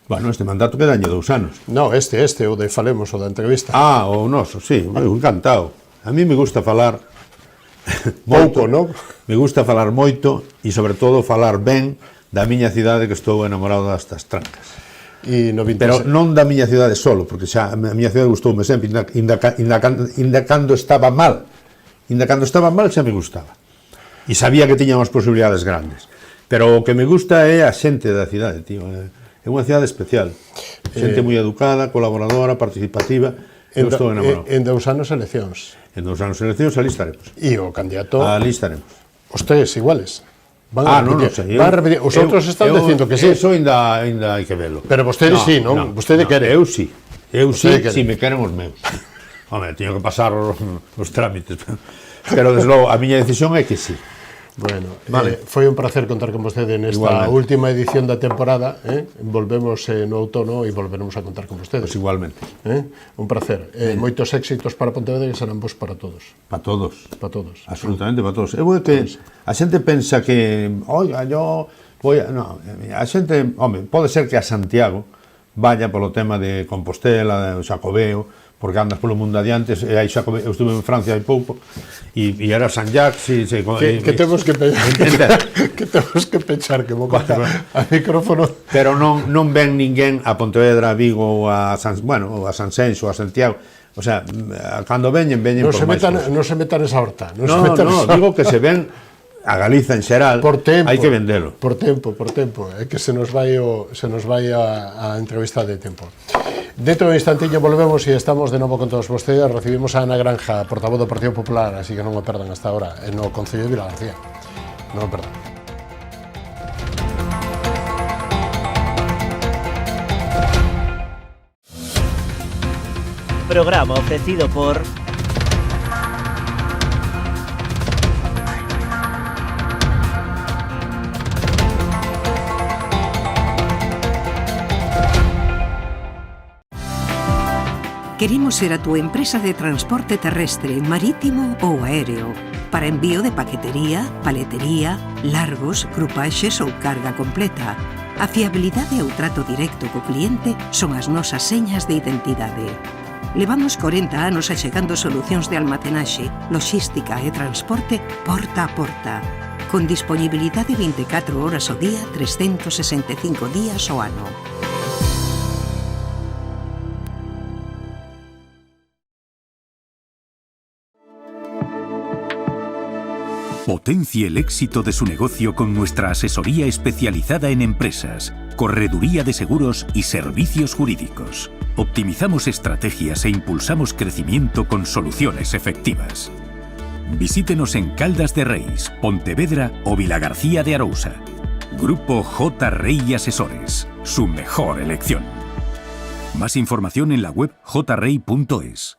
Bueno, este mandato queda año 2 anos. No, este, o de falemos, o da entrevista. Ah, o noso, sí, encantado. A mí me gusta falar pouco, non? Me gusta falar moito e, sobre todo, falar ben da miña cidade, que estou enamorado destas trancas. E no 26... Pero non da miña cidade solo, porque xa a miña cidade gustoume sempre, inda cando estaba mal. Inda cando estaba mal xa me gustaba. E sabía que tiñamos posibilidades grandes. Pero o que me gusta é a xente da cidade, tío. É unha cidade especial. Xente moi educada, colaboradora, participativa. Eu estou enamorado. En 2 anos eleccións. En 2 anos eleccións, ali estaremos. E o candidato... Ali estaremos. Os tres iguales. Non sei. Van a repetir. Os outros están dicindo que sí. Eso ainda hai que velo. Pero vostede sí, non? Vostede quere. Eu sí. Eu sí, si me queren os meus. Home, teño que pasar os trámites. Pero, desde logo, a miña decisión é que sí. Bueno, vale. Foi un placer contar con vostede nesta última edición da temporada. Volvemos no outono e volveremos a contar con vostedes. Pues igualmente. Un placer. Moitos éxitos para Pontevedra e serán bons para todos. Para todos. Para todos. Absolutamente para todos. É que a xente pensa que, oiga, yo voy a... No, a xente, home, pode ser que a Santiago vaya polo tema de Compostela, de Xacobeo, porque andas polo mundo adiante, eu estuve en Francia hai pouco, e era San Jacques, que temos que pechar, que temos que pechar, que vou contar a micrófono. Pero non ven ninguén a Pontevedra, a Vigo, a Sanxenxo, a Santiago, o sea, cando veñen por máis cosas. Non se metan esa horta. No, digo que se ven a Galiza en xeral, hai que vendelo. Por tempo, é que se nos vai a entrevista de tempo. Dentro de un instantillo volvemos e estamos de novo con todos vostedes. Recibimos a Ana Granja, portavoz do Partido Popular, así que non o perdan hasta ahora, no Concello de Vilagarcía. Non o perdan. Programa ofrecido por... Queremos ser a túa empresa de transporte terrestre, marítimo ou aéreo para envío de paquetería, paletería, largos, crupaxes ou carga completa. A fiabilidade e o trato directo co cliente son as nosas señas de identidade. Levamos 40 anos achegando solucións de almacenaxe, logística e transporte porta a porta, con disponibilidade 24 horas ao día, 365 días ao ano. Potencie el éxito de su negocio con nuestra asesoría especializada en empresas, correduría de seguros y servicios jurídicos. Optimizamos estrategias e impulsamos crecimiento con soluciones efectivas. Visítenos en Caldas de Reis, Pontevedra o Vilagarcía de Arousa. Grupo J. Rey Asesores, su mejor elección. Más información en la web jrey.es.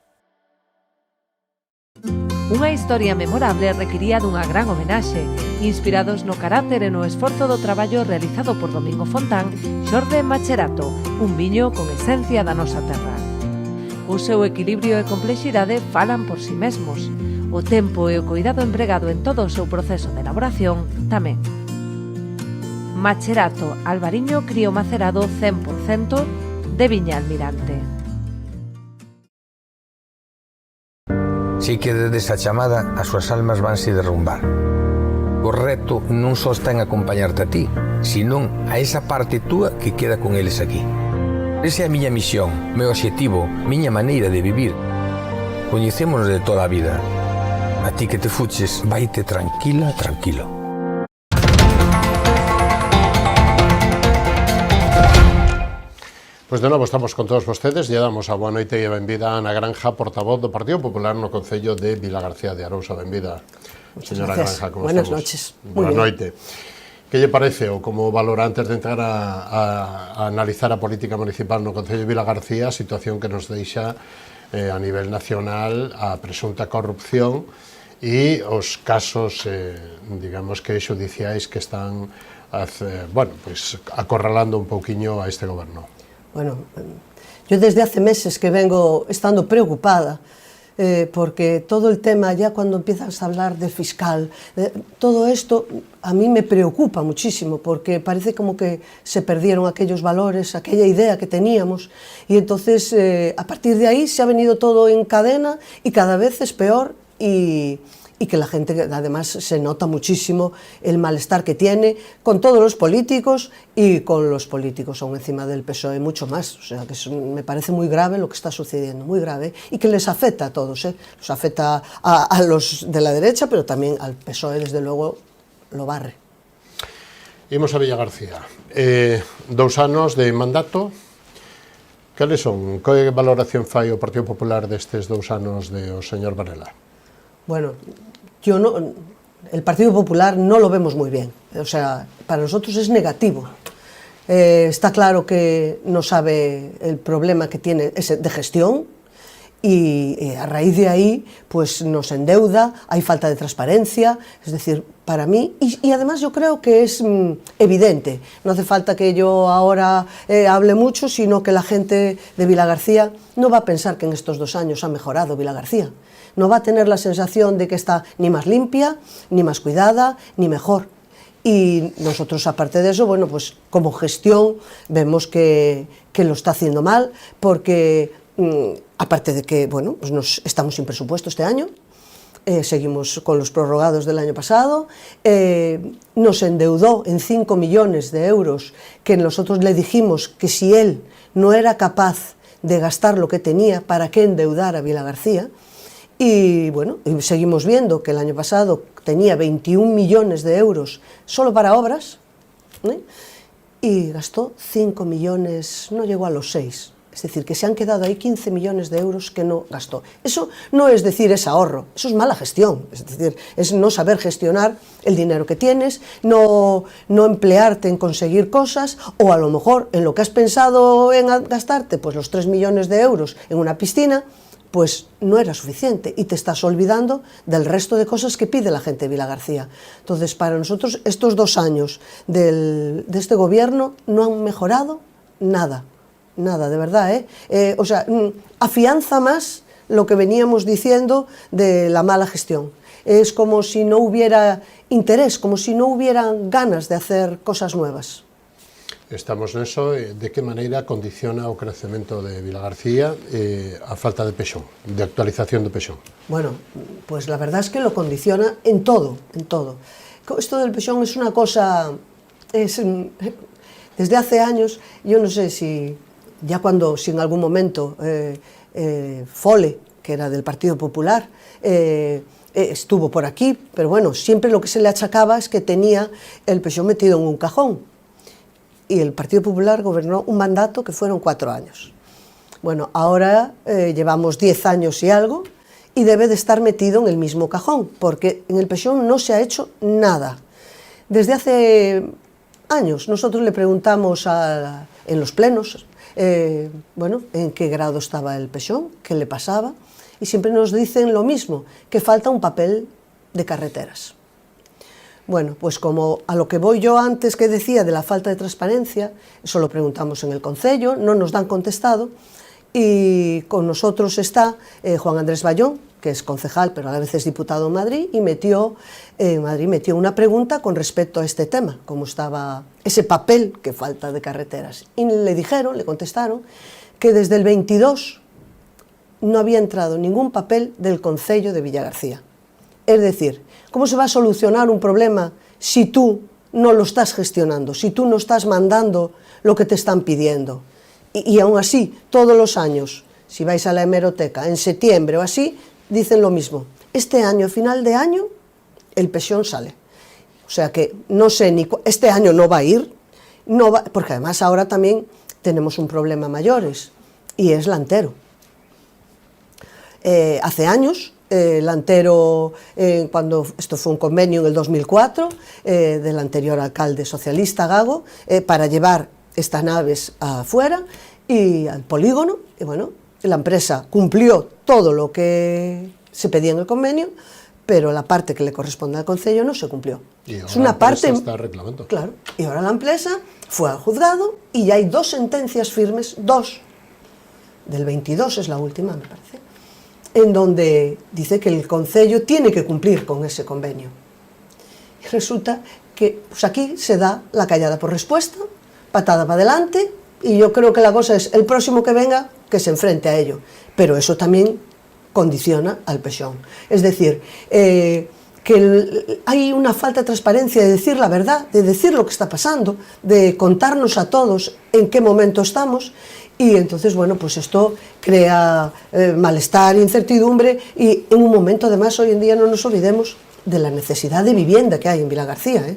Unha historia memorable requiría dunha gran homenaxe, inspirados no carácter e no esforzo do traballo realizado por Domingo Fontán, xorde Macherato, un viño con esencia da nosa terra. O seu equilibrio e complexidade falan por si mesmos. O tempo e o cuidado empregado en todo o seu proceso de elaboración tamén. Macherato, albariño crío macerado 100% de Viña Almirante. Si que desde esa chamada as súas almas vanse derrumbar. O reto non só está en acompañarte a ti, senón a esa parte túa que queda con eles aquí. Esa é a miña misión, meu obxectivo, miña maneira de vivir. Coñecémonos de toda a vida. A ti que te fuches, vaite tranquila, tranquilo. Pois de novo estamos con todos vostedes. Lle damos a boa noite e a benvida a Ana Granja, portavoz do Partido Popular no Concello de Vilagarcía de Arousa. Benvida. Muchas Señora gracias. Granja, ¿cómo Buenas estamos? noches. Muy Buenas bien. noches. Que lle parece, ou como valora antes de entrar a analizar a política municipal no Concello de Vilagarcía, a situación que nos deixa a nivel nacional a presunta corrupción e os casos, digamos que xudiciais que están acorralando un pouquiño a este goberno? Bueno, yo desde hace meses que vengo estando preocupada porque todo el tema, ya cuando empiezas a hablar de fiscal, todo esto a mí me preocupa muchísimo porque parece como que se perdieron aquellos valores, aquella idea que teníamos y entonces a partir de ahí se ha venido todo en cadena y cada vez es peor y que la gente además se nota muchísimo el malestar que tiene con todos los políticos y con los políticos aún encima del PSOE, mucho más. O sea, que me parece muy grave lo que está sucediendo, muy grave, y que les afecta a todos, los afecta a los de la derecha, pero también al PSOE, desde luego, lo barre. Imos a Vilagarcía. 2 anos de mandato. Cales son? Que valoración fai o Partido Popular destes 2 anos de o señor Varela? Bueno, el Partido Popular no lo vemos muy bien, o sea, para nosotros es negativo. Está claro que no sabe el problema que tiene de gestión y a raíz de ahí pues nos endeuda, hay falta de transparencia, es decir, para mí, y además yo creo que es evidente, no hace falta que yo ahora hable mucho, sino que la gente de Vilagarcía no va a pensar que en estos 2 años ha mejorado Vilagarcía. No va a tener la sensación de que está ni más limpia, ni más cuidada, ni mejor. Y nosotros, aparte de eso, bueno, pues como gestión vemos que lo está haciendo mal, porque aparte de que, bueno, pues estamos sin presupuesto este año, seguimos con los prorrogados del año pasado, nos endeudó en 5 millones de euros, que nosotros le dijimos que si él no era capaz de gastar lo que tenía, ¿para qué endeudar a Vilagarcía? Y bueno, seguimos viendo que el año pasado tenía 21 millones de euros solo para obras, y gastó 5 millones, no llegó a los 6. Es decir, que se han quedado ahí 15 millones de euros que no gastó. Eso no es decir es ahorro, eso es mala gestión. Es decir, es no saber gestionar el dinero que tienes, no emplearte en conseguir cosas, o a lo mejor en lo que has pensado en gastarte, pues los 3 millones de euros en una piscina, pues no era suficiente y te estás olvidando del resto de cosas que pide la gente de Vilagarcía. Entonces, para nosotros, estos 2 años de este gobierno no han mejorado nada, nada, de verdad, o sea, afianza más lo que veníamos diciendo de la mala gestión. Es como si no hubiera interés, como si no hubieran ganas de hacer cosas nuevas. Estamos neso, de que maneira condiciona o crecemento de Vilagarcía a falta de pexón, de actualización do pexón? Bueno, pues la verdad es que lo condiciona en todo, en todo. Esto del pexón es una cosa, desde hace años, yo no sé si en algún momento Fole, que era del Partido Popular, estuvo por aquí, pero bueno, siempre lo que se le achacaba es que tenía el pexón metido en un cajón. Y el Partido Popular gobernó un mandato que fueron 4 años. Bueno, ahora llevamos 10 años y algo y debe de estar metido en el mismo cajón, porque en el pexón no se ha hecho nada. Desde hace años nosotros le preguntamos en los plenos, bueno, en qué grado estaba el pexón, qué le pasaba, y siempre nos dicen lo mismo, que falta un papel de carreteras. Bueno, pues como a lo que voy yo antes que decía de la falta de transparencia, eso lo preguntamos en el Concello, no nos dan contestado, y con nosotros está Juan Andrés Bayón, que es concejal, pero a la vez es diputado en Madrid, y en Madrid metió una pregunta con respecto a este tema, cómo estaba ese papel que falta de carreteras. Y le contestaron, que desde el 22 no había entrado ningún papel del Concello de Vilagarcía. Es decir, ¿cómo se va a solucionar un problema si tú no lo estás gestionando, si tú no estás mandando lo que te están pidiendo? Y aún así, todos los años, si vais a la hemeroteca, en septiembre o así, dicen lo mismo. Este año, final de año, el pexón sale. O sea que no sé ni este año no va a ir, porque además ahora también tenemos un problema mayores, y es Lantero. Hace años el Antero, cuando esto fue un convenio en el 2004 del anterior alcalde socialista Gago, para llevar estas naves afuera y al polígono, y bueno, la empresa cumplió todo lo que se pedía en el convenio, pero la parte que le corresponde al concello no se cumplió. Y ahora es una parte, está reclamando. Claro, y ahora la empresa fue al juzgado y ya hay 2 sentencias firmes, 2, del 22 es la última, me parece, en donde dice que el concello tiene que cumplir con ese convenio. Y resulta que pues aquí se da la callada por respuesta, patada para adelante, y yo creo que la cosa es el próximo que venga que se enfrente a ello, pero eso también condiciona al pexón. Es decir, que hay una falta de transparencia de decir la verdad, de decir lo que está pasando, de contarnos a todos en qué momento estamos, y entonces, bueno, pues esto crea malestar, incertidumbre, y en un momento, además, hoy en día no nos olvidemos de la necesidad de vivienda que hay en Vilagarcía,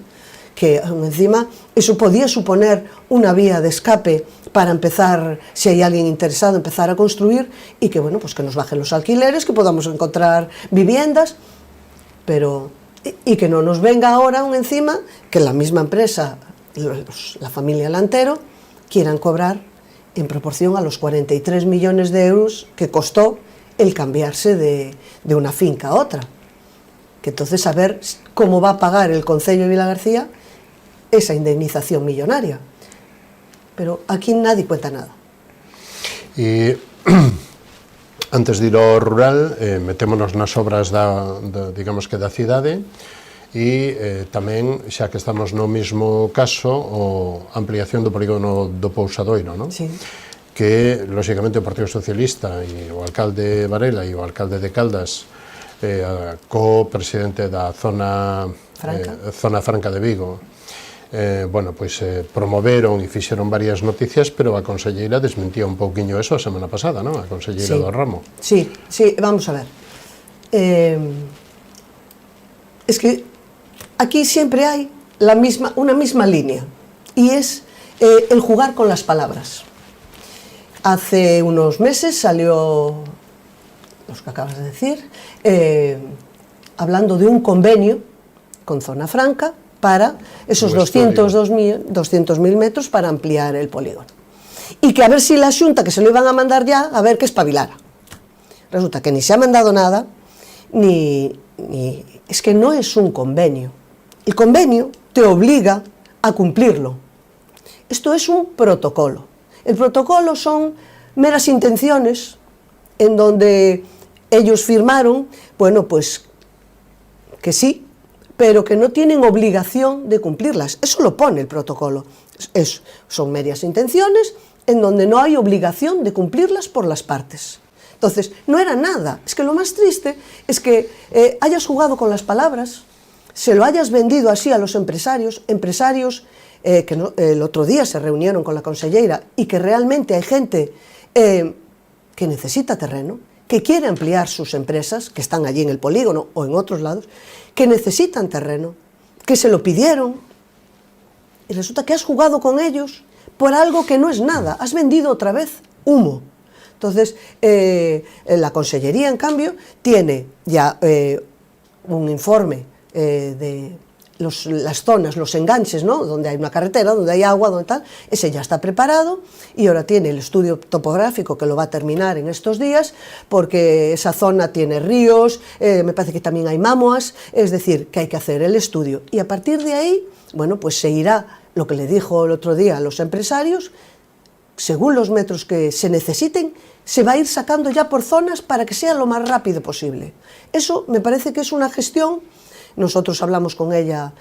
que encima eso podía suponer una vía de escape para empezar, si hay alguien interesado, empezar a construir, y que, bueno, pues que nos bajen los alquileres, que podamos encontrar viviendas, pero y que no nos venga ahora aún encima que la misma empresa, la familia Lantero, quieran cobrar en proporción a los 43 millones de euros que costó el cambiarse de una finca a otra. Que entonces a ver cómo va a pagar el concello de Vilagarcía esa indemnización millonaria. Pero aquí nadie cuenta nada. E antes de ir ao rural, metémonos nas obras digamos que da cidade, e tamén, xa que estamos no mesmo caso, a ampliación do polígono do Pousadoiro, non? Sí. Que, lóxicamente, o Partido Socialista e o alcalde Varela e o alcalde de Caldas, co-presidente da zona franca de Vigo, bueno, pois promoveron e fixeron varias noticias, pero a conselleira desmentía un pouquiño eso a semana pasada, non? A conselleira do ramo. Sí, vamos a ver. Es que aquí siempre hay una misma línea, y es el jugar con las palabras. Hace unos meses salió, los que acabas de decir, hablando de un convenio con Zona Franca para esos 200.000 metros para ampliar el polígono. Y que a ver si la Xunta, que se lo iban a mandar ya, a ver que espabilara. Resulta que ni se ha mandado nada, es que no es un convenio. El convenio te obliga a cumplirlo. Esto es un protocolo. El protocolo son meras intenciones en donde ellos firmaron, bueno, pues que sí, pero que no tienen obligación de cumplirlas. Eso lo pone el protocolo. Son meras intenciones en donde no hay obligación de cumplirlas por las partes. Entonces, no era nada. Es que lo más triste es que hayas jugado con las palabras, se lo hayas vendido así a los empresarios que el otro día se reunieron con la conselleira, y que realmente hay gente que necesita terreno, que quiere ampliar sus empresas, que están allí en el polígono o en otros lados, que necesitan terreno, que se lo pidieron, y resulta que has jugado con ellos por algo que no es nada, has vendido otra vez humo. Entonces, la consellería, en cambio, tiene ya un informe de las zonas, los enganches, ¿no? Donde hay una carretera, donde hay agua, donde tal, ese ya está preparado, y ahora tiene el estudio topográfico que lo va a terminar en estos días, porque esa zona tiene ríos, me parece que también hay mamoas, es decir, que hay que hacer el estudio, y a partir de ahí, bueno, pues se irá, lo que le dijo el otro día a los empresarios, según los metros que se necesiten, se va a ir sacando ya por zonas para que sea lo más rápido posible. Eso me parece que es una gestión. Nosotros hablamos con ella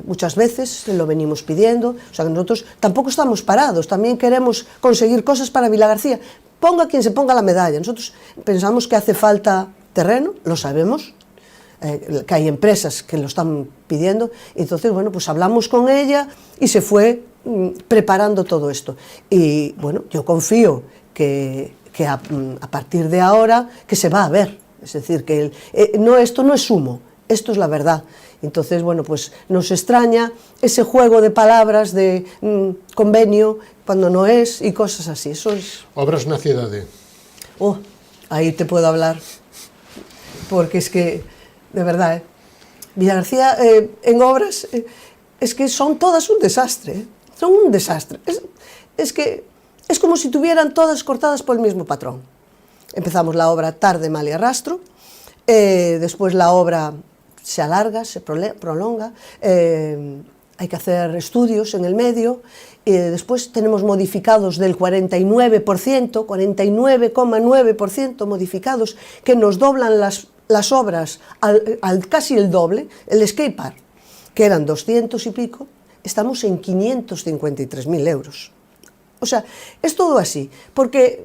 muchas veces, lo venimos pidiendo, o sea que nosotros tampoco estamos parados, también queremos conseguir cosas para Vilagarcía, ponga quien se ponga la medalla. Nosotros pensamos que hace falta terreno, lo sabemos, que hay empresas que lo están pidiendo, y entonces, bueno, pues hablamos con ella y se fue preparando todo esto. Y bueno, yo confío que a partir de ahora que se va a ver, es decir, que esto no es humo, esto es la verdad. Entonces, bueno, pues nos extraña ese juego de palabras de convenio cuando no es, y cosas así. Eso es... Obras na cidade. Ahí te puedo hablar porque es que, de verdad, Villagarcía en obras es que son todas un desastre, son un desastre. Es que es como si tuvieran todas cortadas por el mismo patrón. Empezamos la obra tarde, mal y arrastro, después la obra se alarga, se prolonga, hay que hacer estudios en el medio, después tenemos modificados del 49%, 49,9% modificados, que nos doblan las obras al casi el doble. El skatepark, que eran 200 y pico, estamos en 553.000 euros. O sea, es todo así, porque,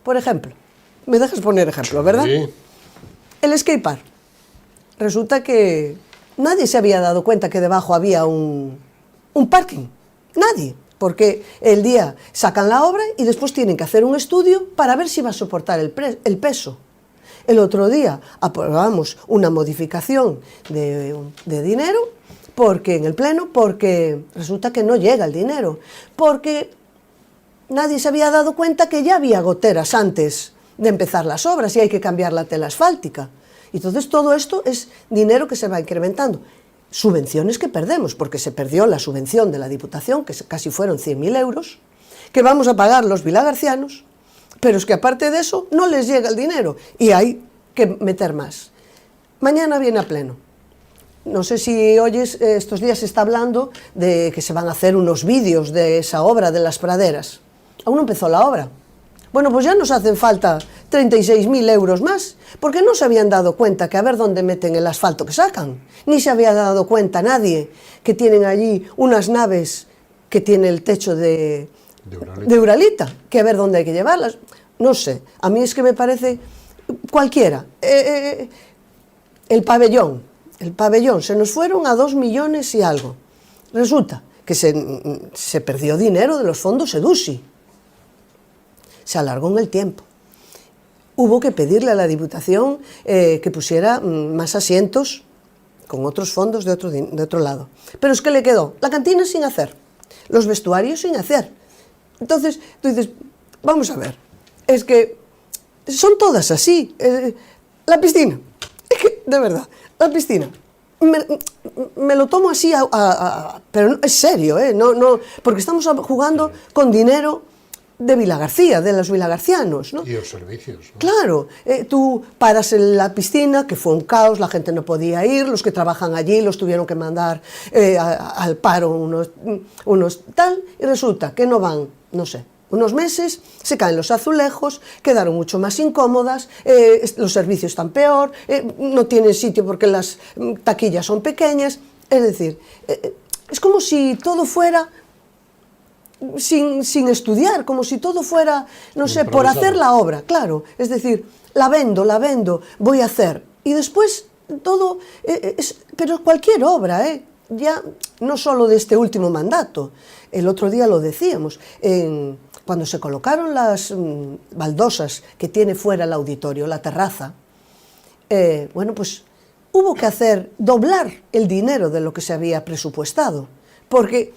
por ejemplo, me dejas poner ejemplo, ¿verdad? Sí. El skatepark, resulta que nadie se había dado cuenta que debajo había un parking, nadie, porque el día sacan la obra y después tienen que hacer un estudio para ver si va a soportar el peso. El otro día aprobamos una modificación de dinero en el Pleno, porque resulta que no llega el dinero, porque nadie se había dado cuenta que ya había goteras antes de empezar las obras y hay que cambiar la tela asfáltica. Entonces todo esto es dinero que se va incrementando. Subvenciones que perdemos, porque se perdió la subvención de la Diputación, que casi fueron 100.000 euros, que vamos a pagar los vilagarcianos, pero es que aparte de eso no les llega el dinero y hay que meter más. Mañana viene a Pleno. No sé si oyes, estos días se está hablando de que se van a hacer unos vídeos de esa obra de las praderas. Aún no empezó la obra. Bueno, pues ya nos hacen falta 36.000 euros más, porque no se habían dado cuenta que a ver dónde meten el asfalto que sacan. Ni se había dado cuenta nadie que tienen allí unas naves que tiene el techo de uralita, que a ver dónde hay que llevarlas. No sé, a mí es que me parece cualquiera. El pabellón, se nos fueron a 2 millones y algo. Resulta que se perdió dinero de los fondos EDUSI. Se alargó en el tiempo. Hubo que pedirle a la Diputación que pusiera más asientos con otros fondos de otro lado. Pero es que le quedó la cantina sin hacer, los vestuarios sin hacer. Entonces, tú dices, vamos a ver, es que son todas así. La piscina, es que, de verdad, la piscina, me lo tomo así, pero no, es serio, no, porque estamos jugando con dinero de Vilagarcía, de los vilagarcianos, ¿no? Y los servicios, ¿no? Claro, tú paras en la piscina, que fue un caos, la gente no podía ir, los que trabajan allí los tuvieron que mandar al paro unos tal, y resulta que no van, no sé, unos meses, se caen los azulejos, quedaron mucho más incómodas, los servicios están peor, no tienen sitio porque las taquillas son pequeñas, es decir, es como si todo fuera sin estudiar, como si todo fuera, no sé, por hacer la obra, claro, es decir, la vendo, voy a hacer, y después todo, pero cualquier obra, ya no solo de este último mandato, el otro día lo decíamos, cuando se colocaron las baldosas que tiene fuera el auditorio, la terraza, bueno, pues hubo que doblar el dinero de lo que se había presupuestado, porque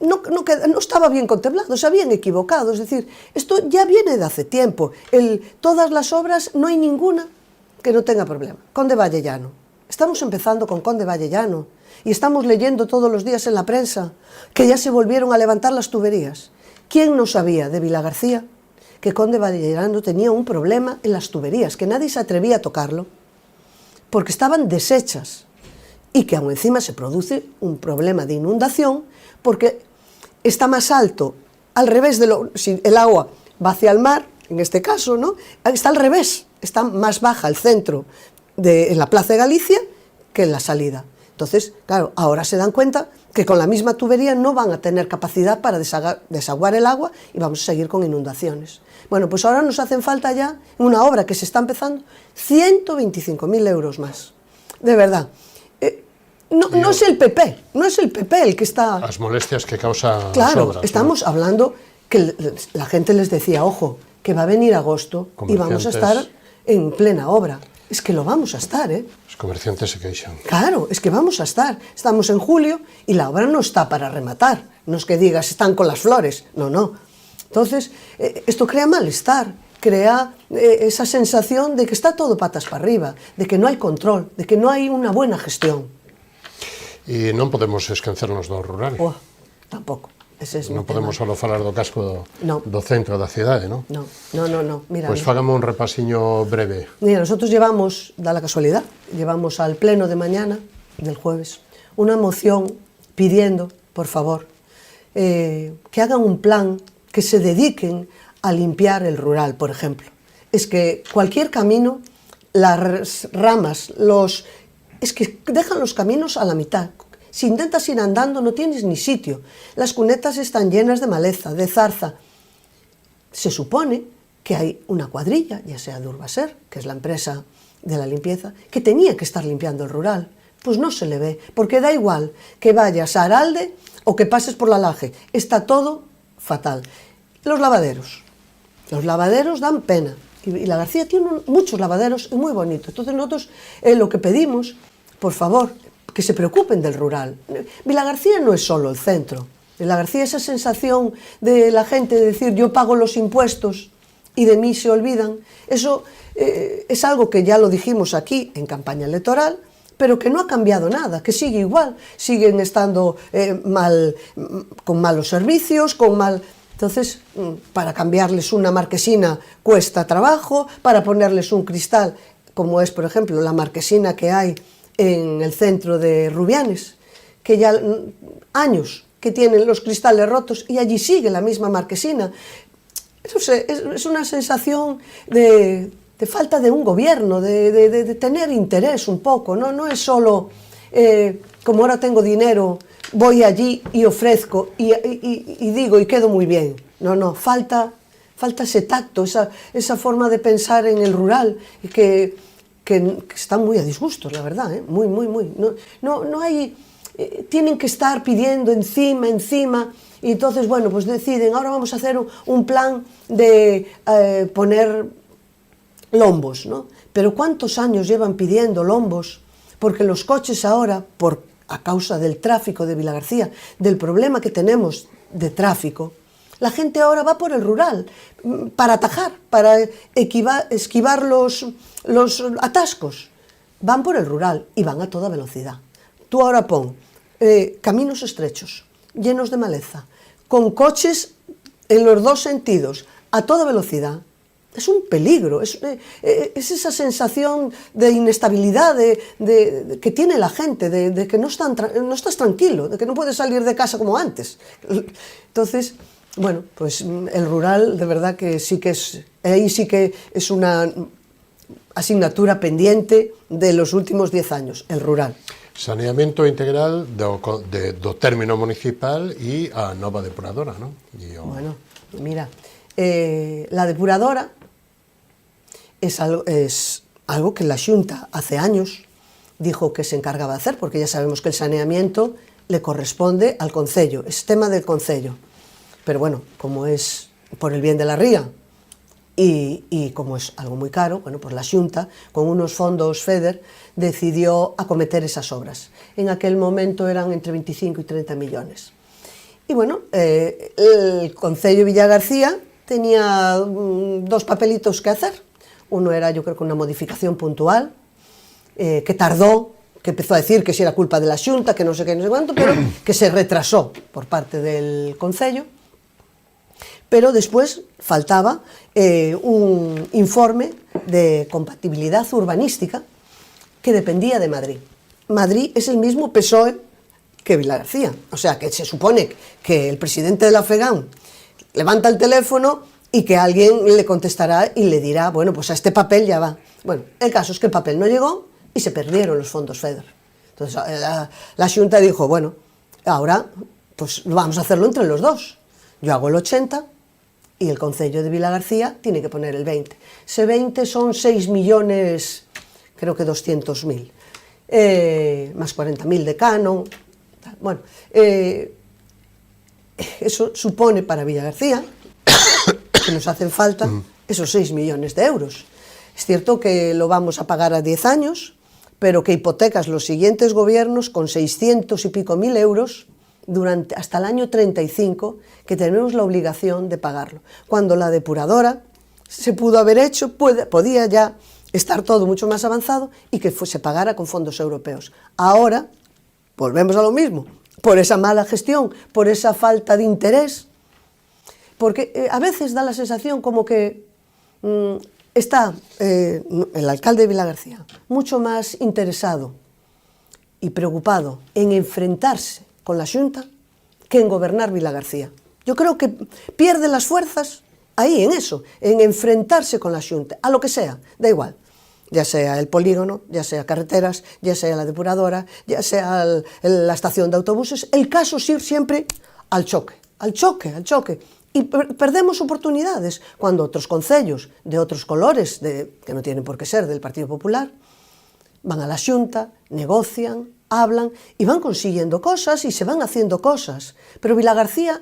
no estaba bien contemplado, se habían equivocado, es decir, esto ya viene de hace tiempo, todas las obras, no hay ninguna que no tenga problema. Conde Valle Llano, estamos empezando con Conde Valle Llano y estamos leyendo todos los días en la prensa que ya se volvieron a levantar las tuberías. ¿Quién no sabía de Vilagarcía que Conde Valle Llano tenía un problema en las tuberías, que nadie se atrevía a tocarlo porque estaban deshechas y que aún encima se produce un problema de inundación porque está más alto, al revés si el agua va hacia el mar, en este caso, ¿no? Está al revés, está más baja el centro en la Plaza de Galicia que en la salida. Entonces, claro, ahora se dan cuenta que con la misma tubería no van a tener capacidad para desaguar el agua y vamos a seguir con inundaciones. Bueno, pues ahora nos hacen falta ya, una obra que se está empezando, 125.000 euros más. De verdad. No es el PP, el que está... Las molestias que causa claro, las obras. Estamos hablando que la gente les decía, ojo, que va a venir agosto y vamos a estar en plena obra. Es que lo vamos a estar, Los comerciantes se queixan. Claro, es que vamos a estar. Estamos en julio y la obra no está para rematar. No es que digas, están con las flores. No. Entonces, esto crea malestar. crea esa sensación de que está todo patas para arriba, de que no hai control, de que non hai unha buena gestión. E non podemos esquecernos do rural. Tampouco. Ese es Non podemos só falar do casco do centro da cidade, non? No. Mira, Pois fagamos un repasiño breve. Mira, nosotros llevamos, da la casualidad, llevamos al pleno de mañana, del jueves, una moción pidiendo, por favor, que hagan un plan, que se dediquen a limpiar el rural, por ejemplo. Es que cualquier camino, las ramas, es que dejan los caminos a la mitad. Si intentas ir andando no tienes ni sitio. Las cunetas están llenas de maleza, de zarza. Se supone que hay una cuadrilla, ya sea de Urbaser, que es la empresa de la limpieza, que tenía que estar limpiando el rural. Pues no se le ve, porque da igual que vayas a Aralde o que pases por la Laje. Está todo fatal. Los lavaderos dan pena. Y la García tiene muchos lavaderos y muy bonitos. Entonces nosotros lo que pedimos, por favor, que se preocupen del rural. Vilagarcía no es solo el centro. Vilagarcía, esa sensación de la gente de decir yo pago los impuestos y de mí se olvidan, eso es algo que ya lo dijimos aquí en campaña electoral, pero que no ha cambiado nada, que sigue igual. Siguen estando con malos servicios, Entonces, para cambiarles una marquesina cuesta trabajo, para ponerles un cristal, como es, por ejemplo, la marquesina que hay en el centro de Rubianes, que ya años que tienen los cristales rotos y allí sigue la misma marquesina. Es una sensación de falta de un gobierno, de tener interés un poco, no es solo, como ahora tengo dinero, voy allí y ofrezco y digo y quedo muy bien. No, falta ese tacto, esa forma de pensar en el rural que están muy a disgusto, la verdad, muy. No hay, tienen que estar pidiendo encima y entonces, bueno, pues deciden, ahora vamos a hacer un plan de poner lombos, ¿no? Pero ¿cuántos años llevan pidiendo lombos? Porque los coches ahora, a causa del tráfico de Vilagarcía, del problema que tenemos de tráfico, la gente ahora va por el rural para atajar, para esquivar los atascos. Van por el rural y van a toda velocidad. Tú ahora pon caminos estrechos, llenos de maleza, con coches en los dos sentidos, a toda velocidad. Es un peligro, es esa sensación de inestabilidad que tiene la gente, de que no estás tranquilo, de que no puedes salir de casa como antes. Entonces, bueno, pues el rural de verdad que sí que es una asignatura pendiente de los últimos 10 años, el rural. Saneamento integral do término municipal e a nova depuradora, non? Bueno, mira, la depuradora es algo que la Xunta hace años dijo que se encargaba de hacer, porque ya sabemos que el saneamiento le corresponde al Concello, es tema del Concello. Pero bueno, como es por el bien de la ría y como es algo muy caro, bueno, pues la Xunta, con unos fondos FEDER, decidió acometer esas obras. En aquel momento eran entre 25 y 30 millones. Y bueno, el Concello de Villagarcía tenía dos papelitos que hacer. Uno era, yo creo que una modificación puntual, que tardó, que empezó a decir que si era culpa de la Xunta, que no sé qué, no sé cuánto, pero que se retrasó por parte del Concello. Pero después faltaba un informe de compatibilidad urbanística que dependía de Madrid. Madrid es el mismo PSOE que Vilagarcía. O sea, que se supone que el presidente de la FEGAN levanta el teléfono y que alguien le contestará y le dirá, bueno, pues a este papel ya va. Bueno, el caso es que el papel no llegó y se perdieron los fondos FEDER. Entonces la Xunta dijo, bueno, ahora pues vamos a hacerlo entre los dos. Yo hago el 80 y el Concello de Vilagarcía tiene que poner el 20. Ese 20 son 6 millones, creo que 200.000, más 40.000 de canon. Bueno, eso supone para Villagarcía que nos hacen falta esos 6 millones de euros. Es cierto que lo vamos a pagar a 10 años, pero que hipotecas los siguientes gobiernos con 600 y pico mil euros hasta el año 35, que tenemos la obligación de pagarlo. Cuando la depuradora se pudo haber hecho, podía ya estar todo mucho más avanzado y que se pagara con fondos europeos. Ahora, volvemos a lo mismo, por esa mala gestión, por esa falta de interés, porque a veces da la sensación como que está el alcalde de Vilagarcía mucho más interesado y preocupado en enfrentarse con la Xunta que en gobernar Vilagarcía. Yo creo que pierde las fuerzas ahí, en eso, en enfrentarse con la Xunta, a lo que sea, da igual, ya sea el polígono, ya sea carreteras, ya sea la depuradora, ya sea la estación de autobuses, el caso es ir siempre al choque, al choque, al choque. Y perdemos oportunidades cuando otros concellos de otros colores, que no tienen por qué ser del Partido Popular, van a la Xunta, negocian, hablan y van consiguiendo cosas y se van haciendo cosas. Pero Vilagarcía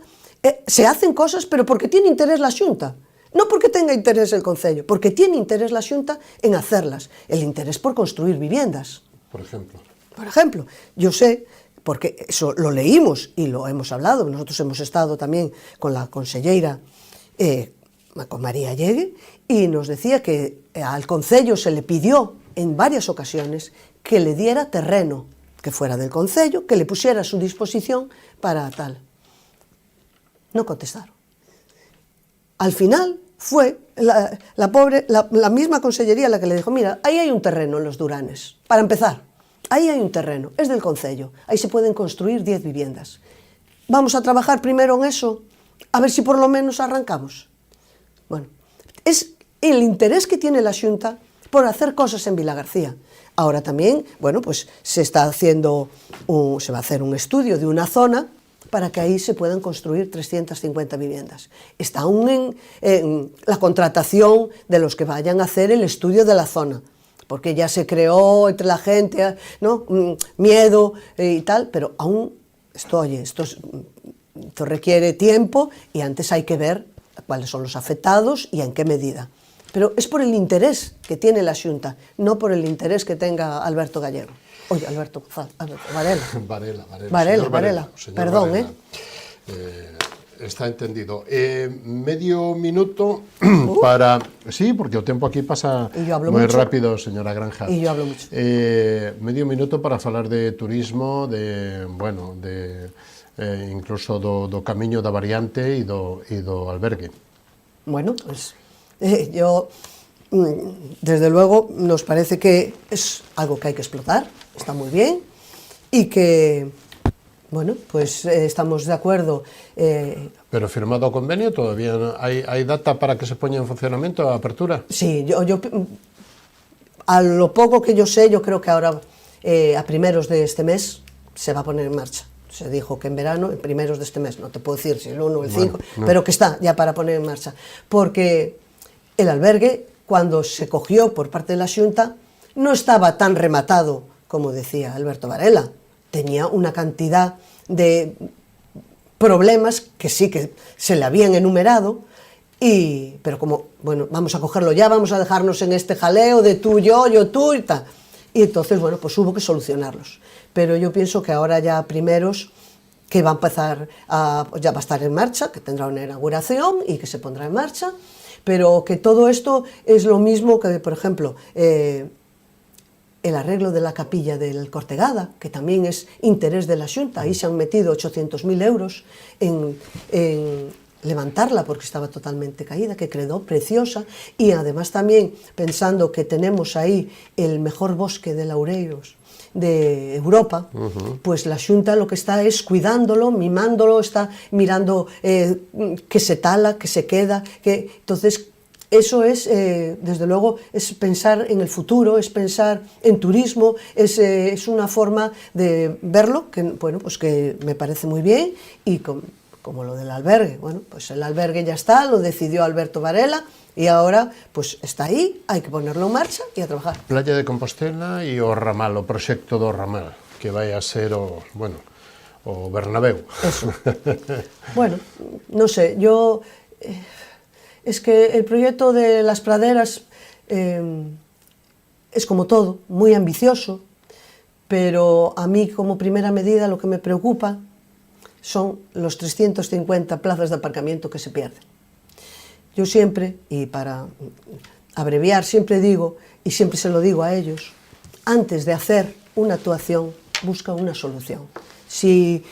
se hacen cosas, pero porque tiene interés la Xunta. No porque tenga interés el concello, porque tiene interés la Xunta en hacerlas. El interés por construir viviendas. Por ejemplo. Por ejemplo, yo sé, porque eso lo leímos y lo hemos hablado, nosotros hemos estado también con la conselleira, con María Llegue, y nos decía que al concello se le pidió en varias ocasiones que le diera terreno, que fuera del concello, que le pusiera a su disposición para tal. No contestaron. Al final fue la misma consellería la que le dijo, mira, ahí hay un terreno en los Duranes, para empezar. Ahí hay un terreno, es del concello, ahí se pueden construir 10 viviendas. Vamos a trabajar primero en eso, a ver si por lo menos arrancamos. Bueno, es el interés que tiene la Xunta por hacer cosas en Vilagarcía. Ahora también, bueno, pues se va a hacer un estudio de una zona para que ahí se puedan construir 350 viviendas. Está aún en la contratación de los que vayan a hacer el estudio de la zona, porque ya se creó entre la gente, ¿no?, miedo y tal, pero aún esto requiere tiempo y antes hay que ver cuáles son los afectados y en qué medida. Pero es por el interés que tiene la Xunta, no por el interés que tenga Alberto Gallego. Oye, Alberto Varela. Varela. Perdón, Varela. Está entendido. Medio minuto para... Sí, porque el tiempo aquí pasa moi rápido, señora Granja. E yo hablo mucho. Medio minuto para falar de turismo, incluso do camiño da variante e do albergue. Bueno, pues yo, desde luego, nos parece que es algo que hay que explotar, está muy bien, y que... Bueno, pues estamos de acuerdo. Pero firmado o convenio, todavía hai data para que se poña en funcionamento a apertura? Sí, yo a lo poco que yo sé, yo creo que ahora a primeros de este mes se va a poner en marcha. Se dijo que en verano, en primeros de este mes, no te puedo decir si el 1 o el 5, pero que está ya para poner en marcha. Porque el albergue, cuando se cogió por parte de la Xunta, no estaba tan rematado como decía Alberto Varela. Tenía una cantidad de problemas que sí que se le habían enumerado, pero como, bueno, vamos a cogerlo ya, vamos a dejarnos en este jaleo de tú, yo tú y tal. Y entonces, bueno, pues hubo que solucionarlos. Pero yo pienso que ahora ya primeros, que va a empezar, ya va a estar en marcha, que tendrá una inauguración y que se pondrá en marcha, pero que todo esto es lo mismo que, por ejemplo, el arreglo de la capilla del Cortegada, que también es interés de la Xunta. Ahí se han metido 800.000 euros en levantarla porque estaba totalmente caída, que quedó preciosa, y además también pensando que tenemos ahí el mejor bosque de laureiros de Europa, pues la Xunta lo que está es cuidándolo, mimándolo, está mirando que se tala, que se queda, entonces... Eso es, desde luego, es pensar en el futuro, es pensar en turismo, es una forma de verlo que, bueno, pues que me parece muy bien, y como lo del albergue, bueno, pues el albergue ya está, lo decidió Alberto Varela y ahora pues está aí, hai que ponerlo en marcha e a trabajar. Playa de Compostela e o ramal, o proxecto do ramal, que vai a ser o Bernabéu. Eso. Bueno, no sé, yo... Es que el proyecto de las praderas es como todo, muy ambicioso, pero a mí como primera medida lo que me preocupa son los 350 plazas de aparcamiento que se pierden. Yo siempre, y para abreviar, siempre digo, y siempre se lo digo a ellos, antes de hacer una actuación, busca una solución. Si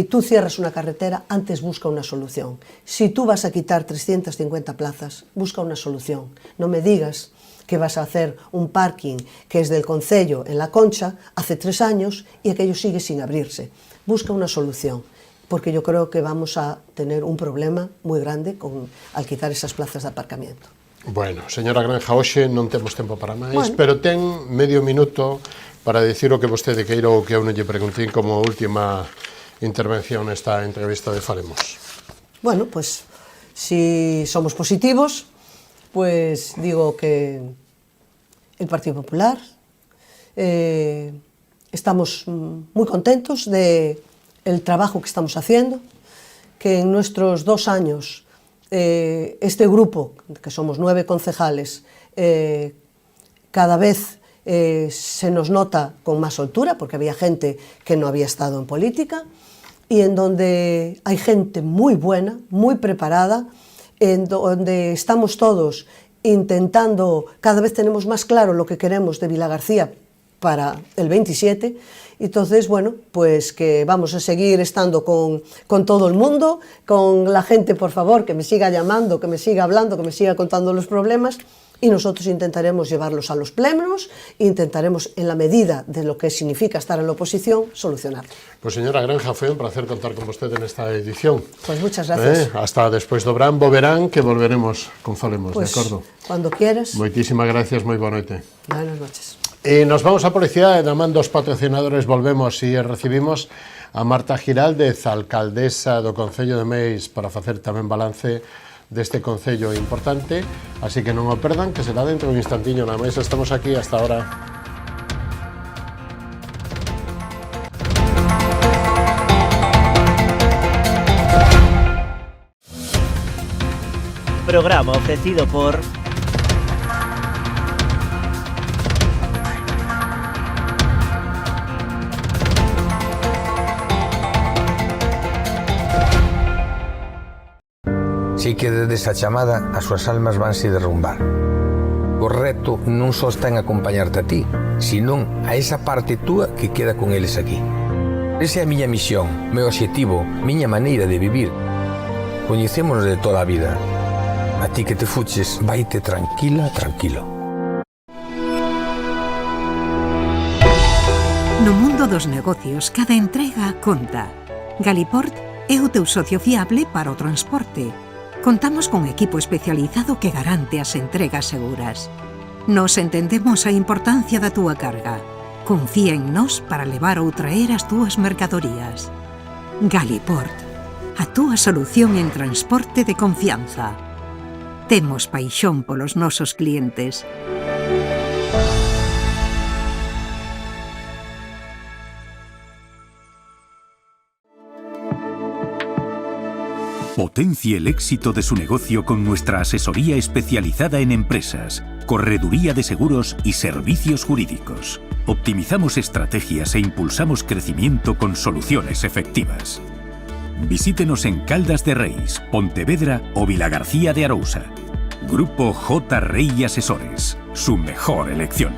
tú cierras una carretera, antes busca una solución. Si tú vas a quitar 350 plazas, busca una solución. No me digas que vas a hacer un parking que es del concello en La Concha hace 3 años y aquello sigue sin abrirse. Busca una solución, porque yo creo que vamos a tener un problema moi grande al quitar esas plazas de aparcamiento. Bueno, señora Granja, hoxe non temos tempo para máis, pero ten medio minuto para dicir o que vostede queira ou que eu non lle preguntín como última intervención nesta entrevista de Falemos. Bueno, pues si somos positivos, pues digo que el Partido Popular estamos muy contentos de el trabajo que estamos haciendo, que en nuestros 2 años este grupo, que somos 9 concejales, cada vez se nos nota con más soltura, porque había gente que no había estado en política, y en donde hay gente muy buena, muy preparada, en donde estamos todos intentando, cada vez tenemos más claro lo que queremos de Vilagarcía para el 27, entonces, bueno, pues que vamos a seguir estando con todo el mundo, con la gente, por favor, que me siga llamando, que me siga hablando, que me siga contando los problemas, y nosotros intentaremos llevarlos a los plenos, intentaremos, en la medida de lo que significa estar en la oposición, solucionarlo. Pues señora Granja, foi un placer contar con vostede nesta edición. Pues muchas gracias. Hasta despois do verán, que volveremos con Falemos, pues, de acordo? Cuando quieras. Moitísimas gracias, moi boa noite. Buenas noches. E nos vamos a publicidade, da man dos patrocinadores volvemos e recibimos a Marta Giraldez, alcaldesa do Concello de Meis, para facer tamén balance deste concello importante, así que non o perdan, que será dentro de un instantiño na mesa. Estamos aquí hasta ahora. Programa ofrecido por Si quededes a chamada, as súas almas vanse derrumbar. O reto non só está en acompañarte a ti, senón a esa parte túa que queda con eles aquí. Esa é a miña misión, meu obxectivo, miña maneira de vivir. Coñecémonos de toda a vida. A ti que te fuches, vaite tranquila, tranquilo. No mundo dos negocios, cada entrega conta. Galiport é o teu socio fiable para o transporte. Contamos con equipo especializado que garante as entregas seguras. Nos entendemos a importancia da túa carga. Confía en nós para levar ou traer as túas mercadorías. Galiport, a túa solución en transporte de confianza. Temos paixón polos nosos clientes. Potencie el éxito de su negocio con nuestra asesoría especializada en empresas, correduría de seguros y servicios jurídicos. Optimizamos estrategias e impulsamos crecimiento con soluciones efectivas. Visítenos en Caldas de Reis, Pontevedra o Vilagarcía de Arousa. Grupo J. Rey Asesores, su mejor elección.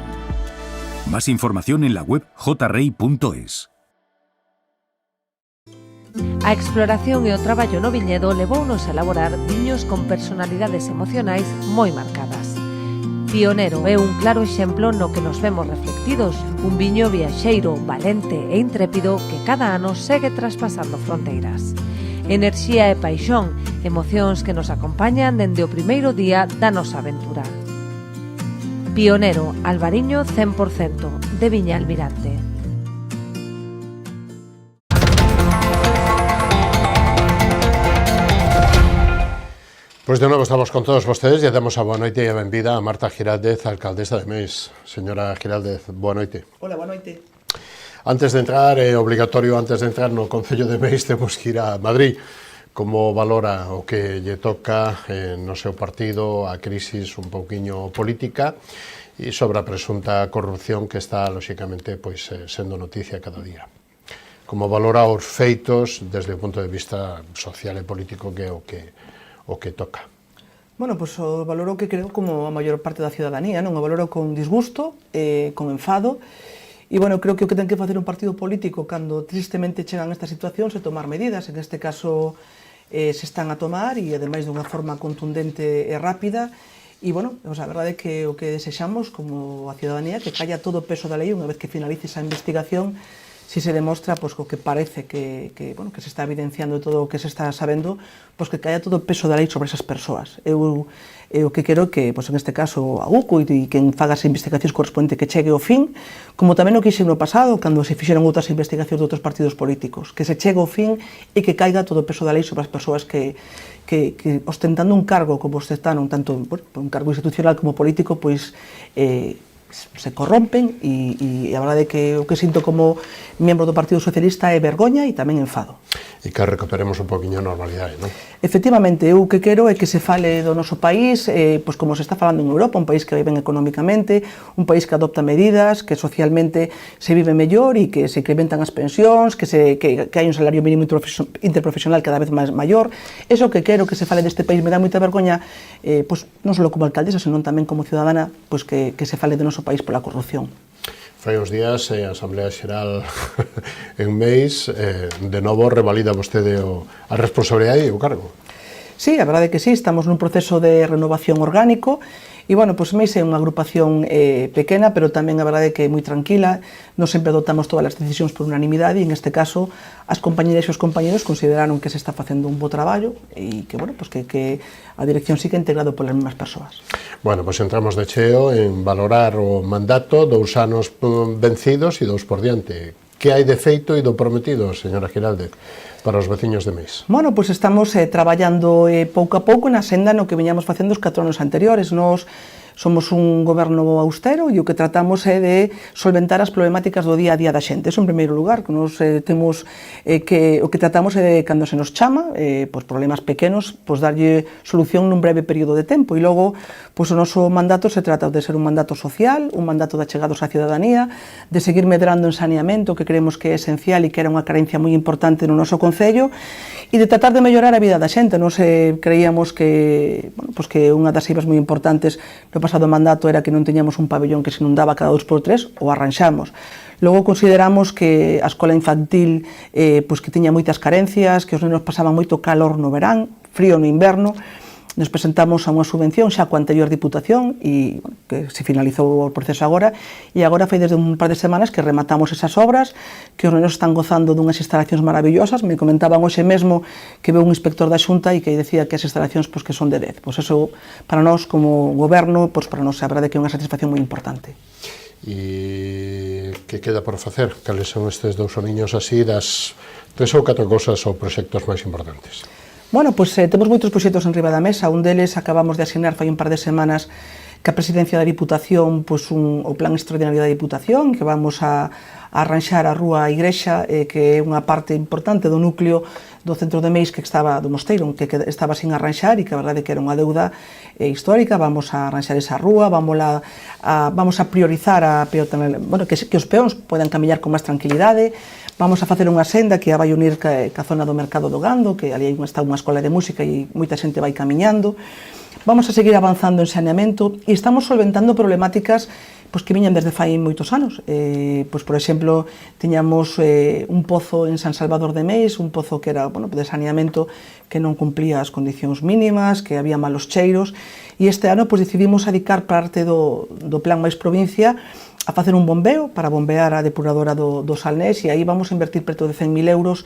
Más información en la web jrey.es. A exploración e o traballo no viñedo levounos a elaborar viños con personalidades emocionais moi marcadas. Pionero é un claro exemplo no que nos vemos reflectidos, un viño viaxeiro, valente e intrépido que cada ano segue traspasando fronteiras. Enerxía e paixón, emocións que nos acompañan dende o primeiro día da nosa aventura. Pionero, albariño 100%, de Viña Almirante. Pois de novo estamos con todos vostedes e damos a boa noite e a benvida a Marta Giraldez, alcaldesa de Meis. Señora Giraldez, boa noite. Hola, boa noite. Antes de entrar, é obligatorio, antes de entrar no Concello de Meis, temos que ir a Madrid. Como valora o que lle toca no seu partido, a crisis un pouquiño política e sobre a presunta corrupción que está, lóxicamente, pois, sendo noticia cada día? Como valora os feitos desde o punto de vista social e político que é o que toca? Bueno, pois o valoro que creo como a maior parte da ciudadanía, non? O valoro con disgusto, con enfado, e, bueno, creo que o que ten que facer un partido político cando tristemente chegan estas situacións é tomar medidas. En este caso se están a tomar e, ademais, dunha forma contundente e rápida. E, bueno, a verdade é que o que desexamos como a ciudadanía que caia todo o peso da lei unha vez que finalice esa investigación, si se demostra pois, o que parece que se está evidenciando todo o que se está sabendo, pois que caia todo o peso da lei sobre esas persoas. Eu o que quero que, pois, en este caso, a UCO e quen faga as investigacións correspondente que chegue ao fin, como tamén o quise no pasado, cando se fixeron outras investigacións de outros partidos políticos, que se chegue ao fin e que caiga todo o peso da lei sobre as persoas que ostentando un cargo como ostentaron, tanto un cargo institucional como político, pois se corrompen e a verdade é que o que sinto como membro do Partido Socialista é vergoña e tamén enfado. E que recuperemos un poquinho a normalidade, non? Efectivamente, eu o que quero é que se fale do noso país, pois como se está falando en Europa, un país que vai ben económicamente, un país que adopta medidas, que socialmente se vive mellor e que se incrementan as pensións, que hai un salario mínimo interprofesional cada vez máis maior. Eso que quero que se fale deste país me dá moita vergoña, pois non só como alcaldesa, senón tamén como ciudadana, pois que se fale do noso país pola corrupción. Fai uns días a Asamblea Xeral en Meis, de novo revalida vostede a responsabilidade e o cargo. Sí, a verdade é que sí, estamos nun proceso de renovación orgánico e, bueno, pois Meis é unha agrupación pequena, pero tamén a verdade é que é moi tranquila, non sempre adoptamos todas as decisións por unanimidade e, en este caso, as compañeras e os compañeros consideraron que se está facendo un bo traballo e que, bueno, pois que a dirección siga integrado polas mesmas persoas. Bueno, pois entramos de cheo en valorar o mandato, 2 anos vencidos e 2 por diante. Que hai de feito e do prometido, señora Giraldez, para os veciños de Meis? Bueno, pois estamos traballando pouco a pouco na senda no que veñamos facendo os 4 anos anteriores. Nos somos un goberno austero e o que tratamos é de solventar as problemáticas do día a día da xente. Eso en primeiro lugar, que nos temos que o que tratamos é de, cando se nos chama, pois problemas pequenos, pois darlle solución nun breve período de tempo. E logo, pois o noso mandato se trata de ser un mandato social, un mandato de achegados á ciudadanía, de seguir medrando en saneamento, que creemos que é esencial e que era unha carencia moi importante no noso concello, e de tratar de mellorar a vida da xente. Nos creíamos que, bueno, pois que unha das eivas moi importantes no pasado mandato era que non teñamos un pabellón que se inundaba cada 2x3, o arranxamos. Logo consideramos que a escola infantil pois que tiña moitas carencias, que os nenos pasaban moito calor no verán, frío no inverno. Nos presentamos a unha subvención xa coa anterior Diputación e que se finalizou o proceso agora e agora foi desde un par de semanas que rematamos esas obras, que os nenos están gozando dunhas instalacións maravillosas. Me comentaban hoxe mesmo que veu un inspector da Xunta e que decía que as instalacións pois, que son de 10. Pois eso, para nós como goberno, pois para nós a verdade que é unha satisfacción moi importante. E que queda por facer? Cales son estes 2 aniños así das 3 ou 4 cosas ou proxectos máis importantes? Bueno, pois temos moitos proxectos en riba da mesa. Un deles acabamos de asignar fai un par de semanas que a Presidencia da Diputación, pois o plan extraordinario da Diputación, que vamos a arranxar a rúa Igrexa, que é unha parte importante do núcleo do centro de Meis que estaba do Mosteiro, que estaba sin arranxar e que a verdade que era unha deuda histórica. Vamos a arranxar esa rúa, vamos a priorizar que os peóns podan camiñar con máis tranquilidade. Vamos a facer unha senda que a vai unir ca zona do Mercado do Gando, que ali está unha escola de música e moita xente vai camiñando. Vamos a seguir avanzando en saneamento e estamos solventando problemáticas pois, que viñan desde fai moitos anos. Pois, por exemplo, tiñamos un pozo en San Salvador de Meis, un pozo que era de saneamento que non cumplía as condicións mínimas, que había malos cheiros, e este ano pois, decidimos adicar parte do plan máis provincia a facer un bombeo para bombear a depuradora do Salnés, e aí vamos a invertir preto de 100.000 euros,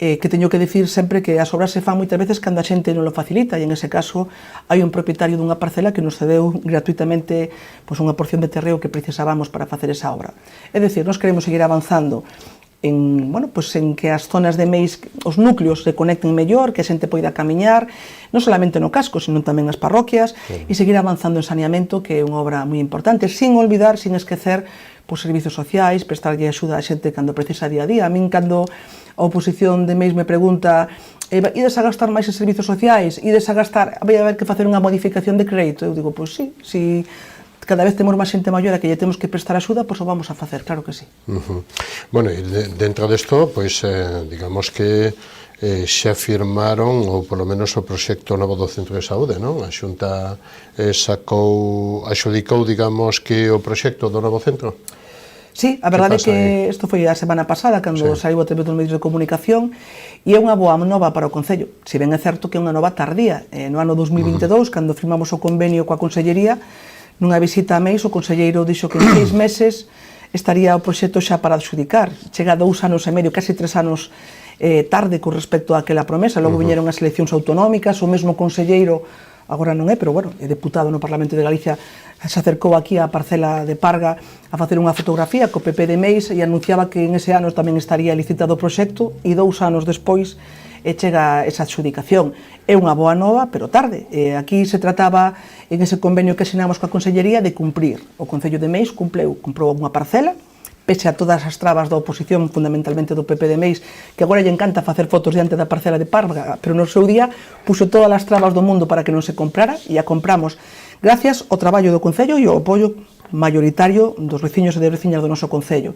que teño que dicir sempre que as obras se fan moitas veces cando a xente non lo facilita, e en ese caso hai un propietario dunha parcela que nos cedeu gratuitamente pois, unha porción de terreo que precisábamos para facer esa obra. É dicir, nós queremos seguir avanzando en que as zonas de Meis, os núcleos se conecten mellor, que a xente poida camiñar, non solamente no casco, sino tamén nas parroquias, e seguir avanzando en saneamento, que é unha obra moi importante, sin olvidar, sin esquecer, os servizos sociais, prestarlle axuda a xente cando precisa día a día. A min, cando a oposición de Meis me pregunta ides a gastar máis en servizos sociais, ides a gastar, vai haber que facer unha modificación de crédito, eu digo, pois sí, si cada vez temos máis xente maior a que lle temos que prestar axuda, pois o vamos a facer, claro que sí. Bueno, e dentro desto, pois, digamos que xa firmaron, ou polo menos o proxecto novo do Centro de Saúde, non? A Xunta axudicou, digamos, que o proxecto do novo centro? Sí, a verdade é que isto foi a semana pasada, cando saiu a través dos medios de comunicación, e é unha boa nova para o Concello. Si ben é certo que é unha nova tardía. No ano 2022, cando firmamos o convenio coa Consellería, nunha visita a Meis, o conselleiro dixo que en 6 meses estaría o proxecto xa para adxudicar. Chega 2 anos e medio, casi 3 anos tarde con respecto a aquela promesa. Logo viñeron as eleccións autonómicas, o mesmo conselleiro, agora non é, pero bueno, é deputado no Parlamento de Galicia, se acercou aquí á parcela de Parga a facer unha fotografía co PP de Meis e anunciaba que en ese ano tamén estaría licitado o proxecto, e 2 anos despois chega esa adxudicación. É unha boa nova, pero tarde. Aquí se trataba, en ese convenio que asinamos coa Consellería, de cumprir. O Concello de Meis comprou unha parcela, pese a todas as trabas da oposición, fundamentalmente do PP de Meis, que agora lle encanta facer fotos diante da parcela de Parga, pero no seu día puxo todas as trabas do mundo para que non se comprara, e a compramos gracias ao traballo do Concello e ao apoio mayoritario dos veciños e de veciñas do noso Concello.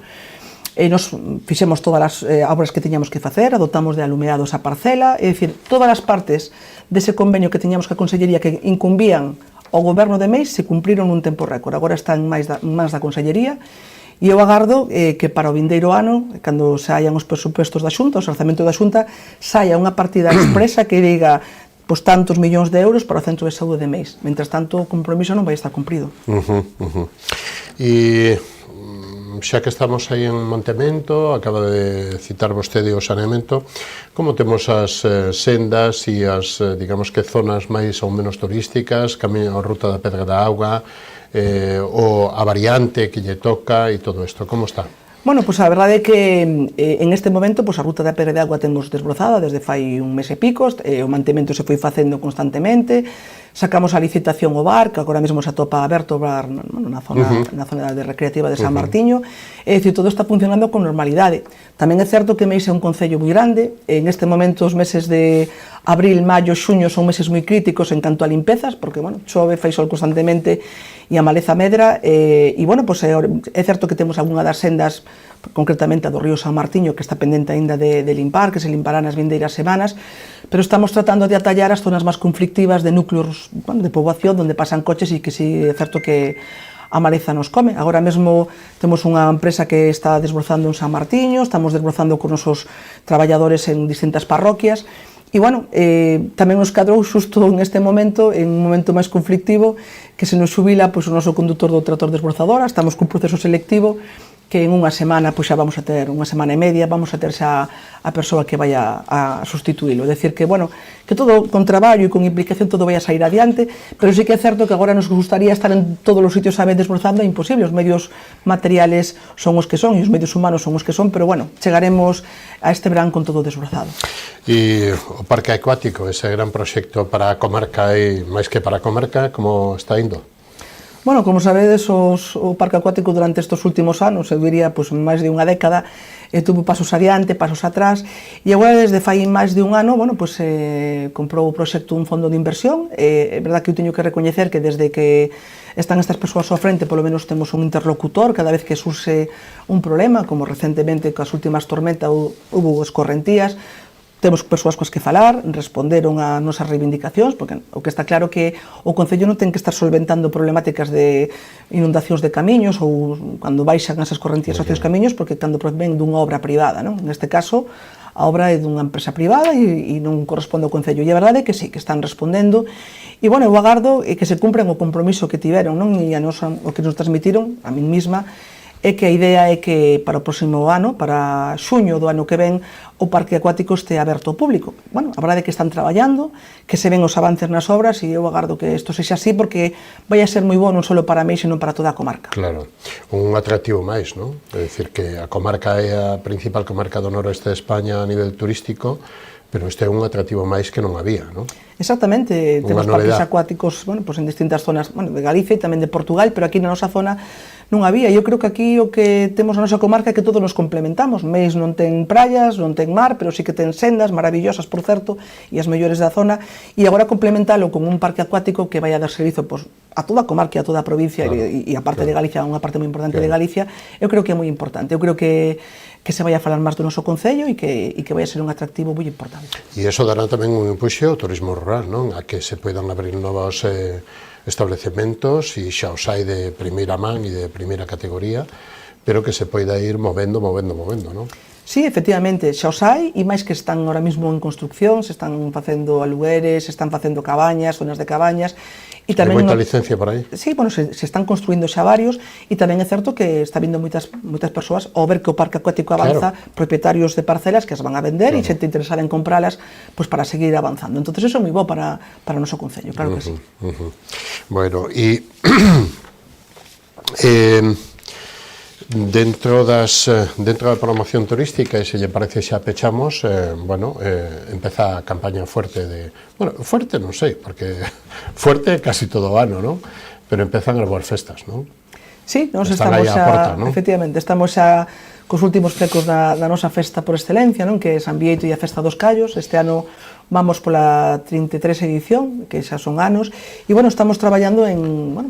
E nos fixemos todas as obras que tiñamos que facer, adoptamos de alumeados a parcela, é dicir, todas as partes dese convenio que tiñamos coa Consellería que incumbían ao Goberno de Meis se cumpriron nun tempo récord. Agora están máis da Consellería, e eu agardo que para o vindeiro ano, cando saian os presupuestos da Xunta, os orzamentos da Xunta, saia unha partida expresa que diga pois tantos millóns de euros para o Centro de Saúde de Meis. Mentres tanto, o compromiso non vai estar cumprido. E xa que estamos aí en Montemento, acaba de citar vostede o saneamento, como temos as sendas e as, digamos que, zonas máis ou menos turísticas, a ruta da Pedra da Auga, ou a variante que lle toca e todo isto, como está? Bueno, pois a verdade é que en este momento a ruta da Pedra de Agua temos desbrozada desde fai un mes e picos, o mantemento se foi facendo constantemente, sacamos a licitación o bar, que agora mesmo se atopa aberto o bar na zona de recreativa de San Martiño, é dicir, todo está funcionando con normalidade. Tamén é certo que Meis é un concello moi grande, en este momento os meses de abril, maio, xuño son meses moi críticos en canto a limpezas, porque, bueno, chove, fai sol constantemente e a maleza medra, e, bueno, pois é certo que temos algunha das sendas, concretamente a do río San Martiño, que está pendente aínda de limpar, que se limpará nas vindeiras semanas, pero estamos tratando de atallar as zonas máis conflictivas de núcleos, bueno, de poboación, onde pasan coches e que sí é certo que a maleza nos come. Agora mesmo temos unha empresa que está desbrozando en San Martiño, estamos desbrozando con nosos traballadores en distintas parroquias, e, bueno, tamén nos cadrou xusto en este momento, en un momento máis conflictivo, que se nos xubila o noso conductor do trator desbrozadora, estamos cun proceso selectivo que en unha semana, pois xa vamos a ter, unha semana e media, vamos a ter xa a persoa que vai a sustituílo. É dicir que, bueno, que todo con traballo e con implicación todo vai a sair adiante, pero sí que é certo que agora nos gustaría estar en todos os sitios a vez desbrozando, é imposible, os medios materiales son os que son e os medios humanos son os que son, pero, bueno, chegaremos a este verán con todo desbrozado. E o parque acuático, ese gran proxecto para a comarca e máis que para a comarca, como está indo? Bueno, como sabedes, o parque acuático durante estes últimos anos, eu diría, pois, máis de unha década, tuvo pasos adiante, pasos atrás, e agora, desde fai máis de un ano, bueno, pois, comprou o proxecto un fondo de inversión. É verdad que eu teño que recoñecer que desde que están estas persoas ao frente, polo menos temos un interlocutor cada vez que surse un problema, como recentemente coas últimas tormentas hubo escorrentías, temos persoas coas que falar, responderon a nosas reivindicacións, porque o que está claro que o Concello non ten que estar solventando problemáticas de inundacións de camiños ou cando baixan esas correntías aos camiños, porque cando proven dunha obra privada, non? Neste caso, a obra é dunha empresa privada e non corresponde ao Concello. E a verdade é que sí, que están respondendo. E, bueno, eu agardo que se cumpren o compromiso que tiveron, non? E a nos, o que nos transmitiron, a min mesma, é que a idea é que para o próximo ano, para xuño do ano que ven, o parque acuático este aberto ao público. Bueno, a verdade é que están traballando, que se ven os avances nas obras, e eu agardo que isto sexa así, porque vai a ser moi bo non só para Meis, senón para toda a comarca. Claro, un atractivo máis, non? É dicir, que a comarca é a principal comarca do noroeste de España a nivel turístico, pero este é un atractivo máis que non había, non? Exactamente, temos parques acuáticos, bueno, pues en distintas zonas, bueno, de Galicia e tamén de Portugal, pero aquí na nosa zona non había. Eu creo que aquí o que temos na nosa comarca é que todos nos complementamos. Meis non ten praias, non ten mar, pero sí que ten sendas maravillosas, por certo, e as mellores da zona, e agora complementalo con un parque acuático que vai a dar servizo pois, a toda a comarca e a toda a provincia, e a parte de Galicia, unha parte moi importante de Galicia, eu creo que é moi importante. Eu creo que se vai a falar máis do noso concello e que vai a ser un atractivo moi importante. E iso dará tamén un empuxo ao turismo rural, non? A que se poidan abrir novos establecementos e xa os hai de primeira man e de primeira categoría, pero que se poida ir movendo, non? Sí, efectivamente, xa os hai, e máis que están ahora mesmo en construcción, se están facendo alugueres, se están facendo cabañas, zonas de cabañas, e tamén hai moita licencia por aí? Sí, bueno, se están construindo xa varios, e tamén é certo que está vindo moitas persoas ao ver que o parque acuático avanza, propietarios de parcelas que as van a vender e xente interesada en compralas pois para seguir avanzando. Entonces eso é moi bo para o noso concello, claro que sí. Bueno, e dentro da promoción turística, e se lle parece xa pechamos, empeza a campaña fuerte de... Bueno, fuerte non sei, porque fuerte casi todo o ano, non? Pero empezan as boas festas, non? Sí, nos estamos xa, efectivamente, estamos xa cos últimos flecos da nosa festa por excelencia, non? Que é San Bieito e a Festa dos Callos. Este ano vamos pola 33 edición, que xa son anos, e, bueno, estamos traballando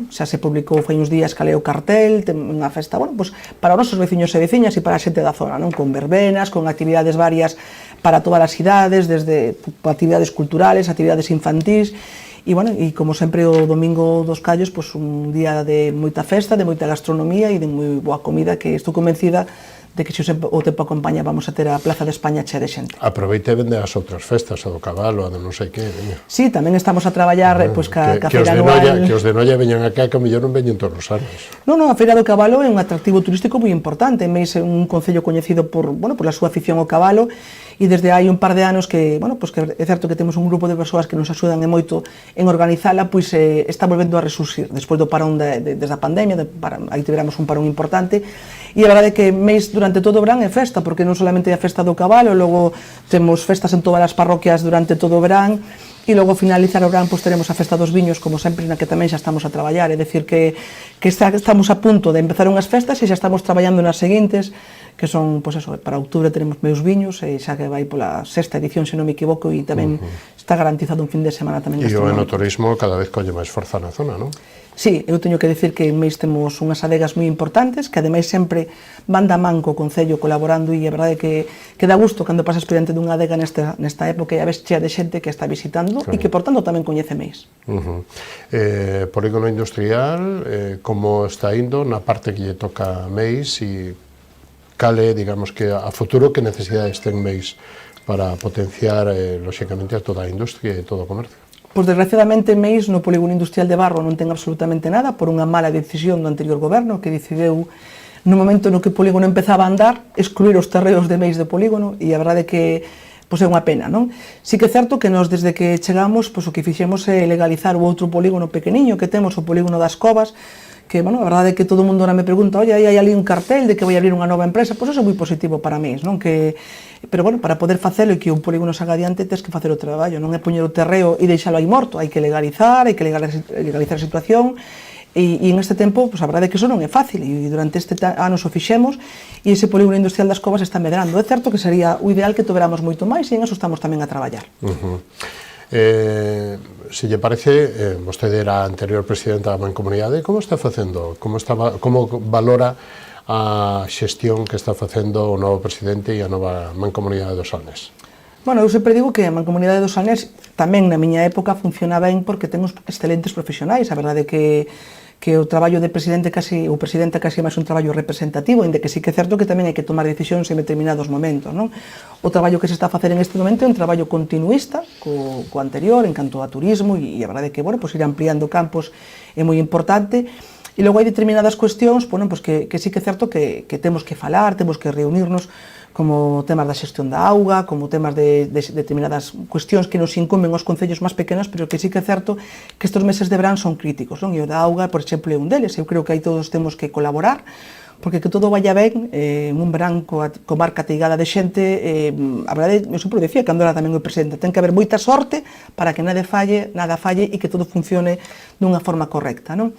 xa se publicou fai uns días caleo cartel, unha festa, bueno, pues, para os nosos veciños e veciñas e para a xente da zona, non? Con verbenas, con actividades varias para todas as idades, desde actividades culturales, actividades infantís, e, bueno, e como sempre o Domingo dos Callos, pues, un día de moita festa, de moita gastronomía e de moi boa comida, que estou convencida de que se o tempo acompaña vamos a ter a Plaza de España chea de xente. Aproveite e vende as outras festas, a do cabalo, a do non sei que. Sí, tamén estamos a traballar pois, ca feira anual. Que os de Noia veñan acá, que a mellor non veñen todos os anos. Non, a Feira do Cabalo é un atractivo turístico moi importante. Meis é un concello coñecido por a súa afición ao cabalo, e desde hai un par de anos que, pues que é certo que temos un grupo de persoas que nos axudan e moito en organizala, pois está volvendo a resurxir despois do parón desde a pandemia, aí tiveramos un parón importante, e a verdade é que Meis durante todo o verán é festa, porque non solamente é a festa do cabalo, logo temos festas en todas as parroquias durante todo o verán, e logo finalizar o verán, pois teremos a Festa dos Viños, como sempre, na que tamén xa estamos a traballar, é dicir que estamos a punto de empezar unhas festas e xa estamos traballando nas seguintes, que son, pois eso, para outubro teremos Meus Viños, e xa que vai pola sexta edición, se non me equivoco, e tamén está garantizado un fin de semana tamén gastronómico. E o enoturismo cada vez colle máis forza na zona, non? Sí, eu teño que dicir que en Meis temos unhas adegas moi importantes, que ademais sempre van da man co Concello colaborando, e a verdade é que dá gusto cando pasas por diante dunha adega nesta época e a ves chea de xente que está visitando e que, por tanto, tamén coñece Meis. Polígono industrial, como está indo na parte que lle toca Meis, e cale, digamos, que a futuro que necesidades ten Meis para potenciar, lóxicamente, a toda a industria e todo o comercio? Pois, desgraciadamente, Meis no polígono industrial de Barro non ten absolutamente nada por unha mala decisión do anterior goberno, que decidiu, no momento no que o polígono empezaba a andar, excluir os terreos de Meis do polígono, e a verdade é que pois é unha pena, non? Sí que é certo que nós, desde que chegamos, pois o que fixemos é legalizar o outro polígono pequeniño que temos, o polígono das Covas, que, bueno, a verdade é que todo o mundo ahora me pregunta, oi, hai ali un cartel de que vai abrir unha nova empresa, pois eso é moi positivo para mí, non? Pero, bueno, para poder facelo e que un polígono saga adiante, tens que facer o traballo, non é poñer o terreo e deixalo aí morto, hai que legalizar a situación, e en este tempo, pois a verdade é que eso non é fácil, e durante este ano o fixemos, e ese polígono industrial das Covas está medrando. É certo que sería o ideal que tuveramos moito máis, e en eso estamos tamén a traballar. Se lle parece, vostede era a anterior presidenta da Mancomunidade, como está facendo, como valora a xestión que está facendo o novo presidente e a nova Mancomunidade do Salnés? Bueno, eu sempre digo que a Mancomunidade do Salnés tamén na miña época funciona ben porque ten uns excelentes profesionais. A verdade é que o traballo de presidente o presidente casi é máis un traballo representativo, inda que sí que é certo que tamén hai que tomar decisións en determinados momentos, non? O traballo que se está a facer en este momento é un traballo continuista co anterior en canto a turismo, e a verdade é que, bueno, pues ir ampliando campos é moi importante. E logo hai determinadas cuestións, bueno, pues que sí que é certo que temos que falar, temos que reunirnos, como temas da xestión da auga, como temas de determinadas cuestións que nos incumben aos concellos máis pequenos, pero que sí que é certo que estes meses de verán son críticos, non? E o da auga, por exemplo, é un deles. Eu creo que aí todos temos que colaborar, porque que todo vaya ben, en un verán comarca ateigada de xente, a verdade, eu sempre dicía, cando era tamén o presidente, ten que haber moita sorte para que nada falle e que todo funcione dunha forma correcta, non?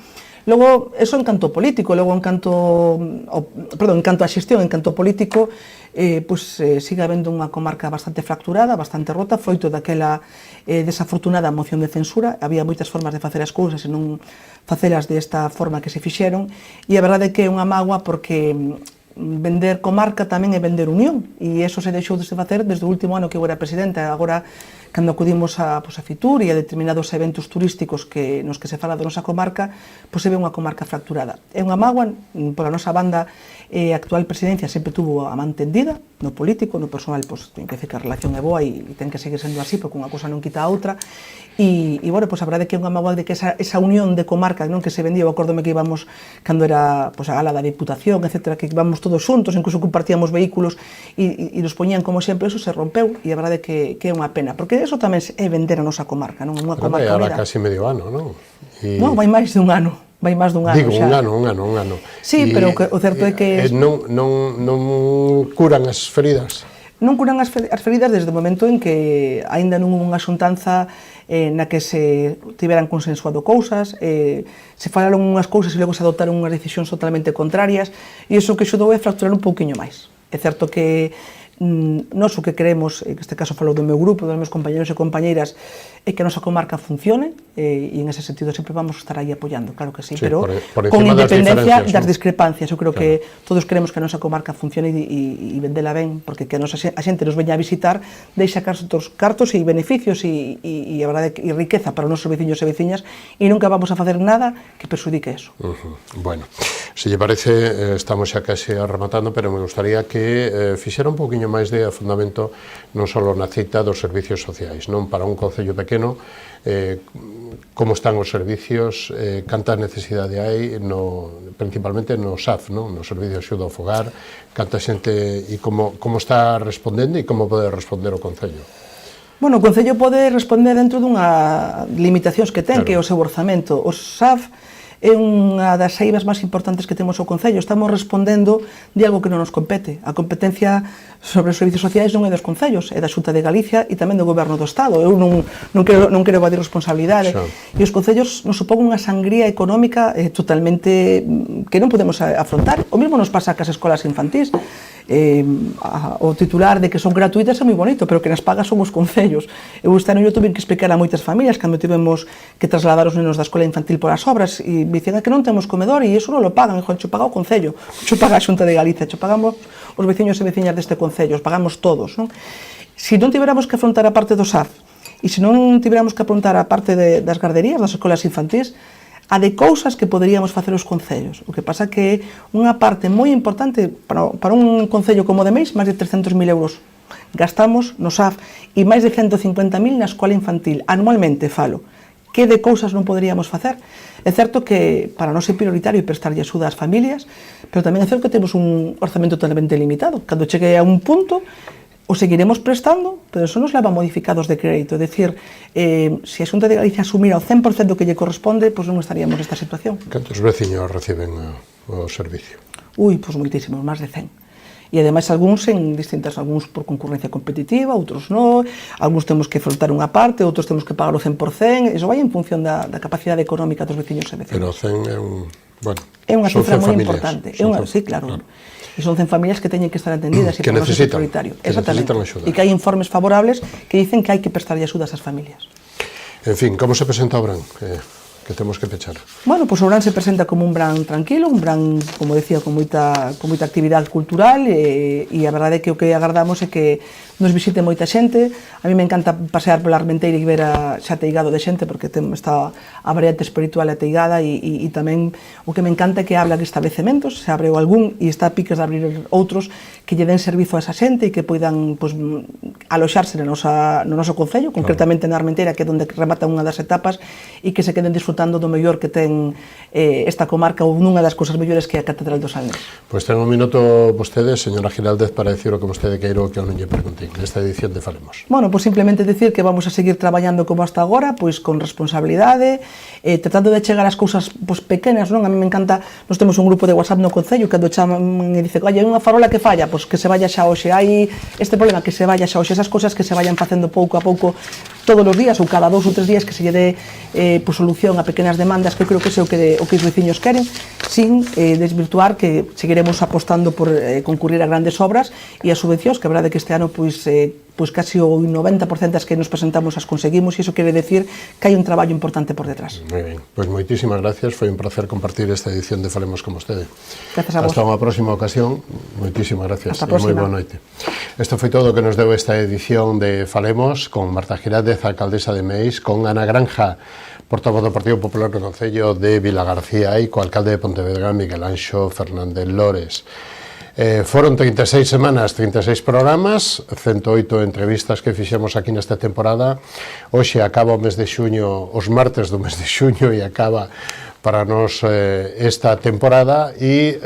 Logo, eso en canto político, logo en canto a xestión, en canto político, sigue habendo unha comarca bastante fracturada, bastante rota, froito daquela desafortunada moción de censura. Había moitas formas de facer as cousas e non facelas desta forma que se fixeron, e a verdade é que é unha mágoa porque vender comarca tamén é vender unión, e eso se deixou de se facer desde o último ano que eu era presidenta. Agora, cando acudimos a Fitur e a determinados eventos turísticos nos que se fala da nosa comarca, se ve unha comarca fracturada. É unha mágoa, pola nosa banda, a actual presidencia sempre tuvo a man tendida, no político, no personal, ten que decir que a relación é boa e ten que seguir sendo así, porque unha cousa non quita a outra, e a verdade é que é unha mágoa de que esa unión de comarca que se vendía. Eu acórdome que íbamos, cando era a gala da Diputación, etc., que íbamos todos xuntos, incluso compartíamos vehículos e nos poñían como sempre, eso se rompeu, e a verdade é que é unha pena, porque eso tamén é vender a nosa comarca, non? Unha comarca unida. Ahora casi medio ano, non? Non, vai máis de un ano. Vai máis dun ano xa. Digo, un ano. Sí, pero o certo é que... Non curan as feridas? Non curan as feridas desde o momento en que aínda non hubo unha xuntanza na que se tiveran consensuado cousas, se falaron unhas cousas e logo se adoptaron unhas decisións totalmente contrarias, e iso que xudou é fracturar un pouquiño máis. É certo que nós o que queremos, en este caso falo do meu grupo, dos meus compañeros e compañeiras, é que a nosa comarca funcione, e en ese sentido sempre vamos estar aí apoiando, claro que sí, pero con independencia das discrepancias. Eu creo que todos queremos que a nosa comarca funcione e vendela ben, porque que a xente nos veña a visitar deixa cartos e beneficios e a verdade e riqueza para os nosos veciños e veciñas, e nunca vamos a facer nada que perxudique eso. Bueno, se lle parece, estamos xa case rematando, pero me gustaría que fixera un pouquiño máis de afundamento non só na cita dos servicios sociais, non? Para un concello pequeno, como están os servicios, canta necesidade hai, principalmente no SAF, no Servicio de Axuda ao Fogar, canta xente e como está respondendo e como pode responder o concello? Bueno, o concello pode responder dentro dunha limitacións que ten, que é o seu orzamento. O SAF é unha das eivas máis importantes que temos ao concello. Estamos respondendo de algo que non nos compete. A competencia sobre os servicios sociais non é dos concellos, é da Xunta de Galicia e tamén do Goberno do Estado. Eu non quero evadir responsabilidade. E os concellos nos supón unha sangría económica totalmente que non podemos afrontar. O mesmo nos pasa cas escolas infantís. O titular de que son gratuitas é moi bonito, pero que nas pagas son os concellos. Eu este ano tuve que explicar a moitas familias cando tivemos que trasladar os nenos da escola infantil por as obras e me dicen que non temos comedor e iso non lo pagan. Xo paga o concello, xo paga a Xunta de Galicia, xo pagamos os veciños e veciñas deste concello, os pagamos todos, non? Se non tiveramos que afrontar a parte do SAF e se non tiveramos que afrontar a parte das garderías, das escolas infantís, a de cousas que poderíamos facer os concellos. O que pasa que unha parte moi importante para un concello como de Meis, máis de 300.000 euros gastamos no SAF e máis de 150.000 na escola infantil. Anualmente falo. Que de cousas non poderíamos facer? É certo que para nós é prioritario prestarlle axuda ás familias, pero tamén é certo que temos un orzamento totalmente limitado. Cando chegue a un punto, o seguiremos prestando, pero eso nos leva a modificados de crédito. É dicir, se a Xunta de Galicia asumira o 100% do que lle corresponde, pois non estaríamos nesta situación. Cantos veciños reciben o servicio? Pois moitísimos, máis de 100. E ademais algúns algúns por concurrencia competitiva, outros non, algúns temos que afrontar unha parte, outros temos que pagar o 100%, iso vai en función da capacidade económica dos veciños e veciñas. Pero 100 é unha cifra moi importante. Sí, claro. E son 100 familias que teñen que estar atendidas e que necesitan axuda. E que hai informes favorables que dicen que hai que prestarlle axudas ás familias. En fin, como se presenta o Obrán? Que temos que pechar. Bueno, pois o Obrán se presenta como un Obrán tranquilo, un Obrán, como decía, con moita actividade cultural e a verdade é que o que agardamos é que nos visite moita xente. A mí me encanta pasear pola Armenteira e ver xa teigado de xente, porque está a variante espiritual ateigada e tamén o que me encanta é que habla de establecementos, se abre algún e está a piques de abrir outros que lle den servizo a esa xente e que poidan aloxarse no noso concello, concretamente na Armenteira, que é onde remata unha das etapas, e que se queden disfrutando do mellor que ten esta comarca ou nunha das cousas mellores que é a Catedral do Salnés. Pois ten un minuto vostedes, señora Giraldez, para decir o que vostede queiro que eu non lle pregunte nesta edición de Falemos. Bueno, pois simplemente decir que vamos a seguir traballando como hasta agora, pois con responsabilidade, tratando de chegar ás cousas pequenas, non? A mí me encanta, nós temos un grupo de WhatsApp no concello que cando chaman e dice, "Oye, hai unha farola que falla, pois que se vaya xa hoxe, hai este problema que se vaya xa hoxe", esas cousas que se vayan facendo pouco a pouco todos os días ou cada 2 ou 3 días que se lle dé solución a pequenas demandas, que creo que é o que os veciños queren, sin desvirtuar que seguiremos apostando por concurrir a grandes obras e as subvencións, que a verdade é que este ano pois casi o 90% das que nos presentamos as conseguimos, e iso quere decir que hai un traballo importante por detrás. Moi ben, pois moitísimas gracias, foi un placer compartir esta edición de Falemos con vostede. Gracias a vos. Hasta unha próxima ocasión, moitísimas gracias. Hasta a próxima. Moi boa noite. Isto foi todo o que nos deu esta edición de Falemos con Marta Giraldez, alcaldesa de Meis, con Ana Granja, portavoz do Partido Popular do Concello de Vilagarcía, e co alcalde de Pontevedra, Miguel Anxo Fernández Lores. Foron 36 semanas, 36 programas, 108 entrevistas que fixemos aquí nesta temporada. Hoxe acaba o mes de xuño, os martes do mes de xuño, e acaba para nós esta temporada, e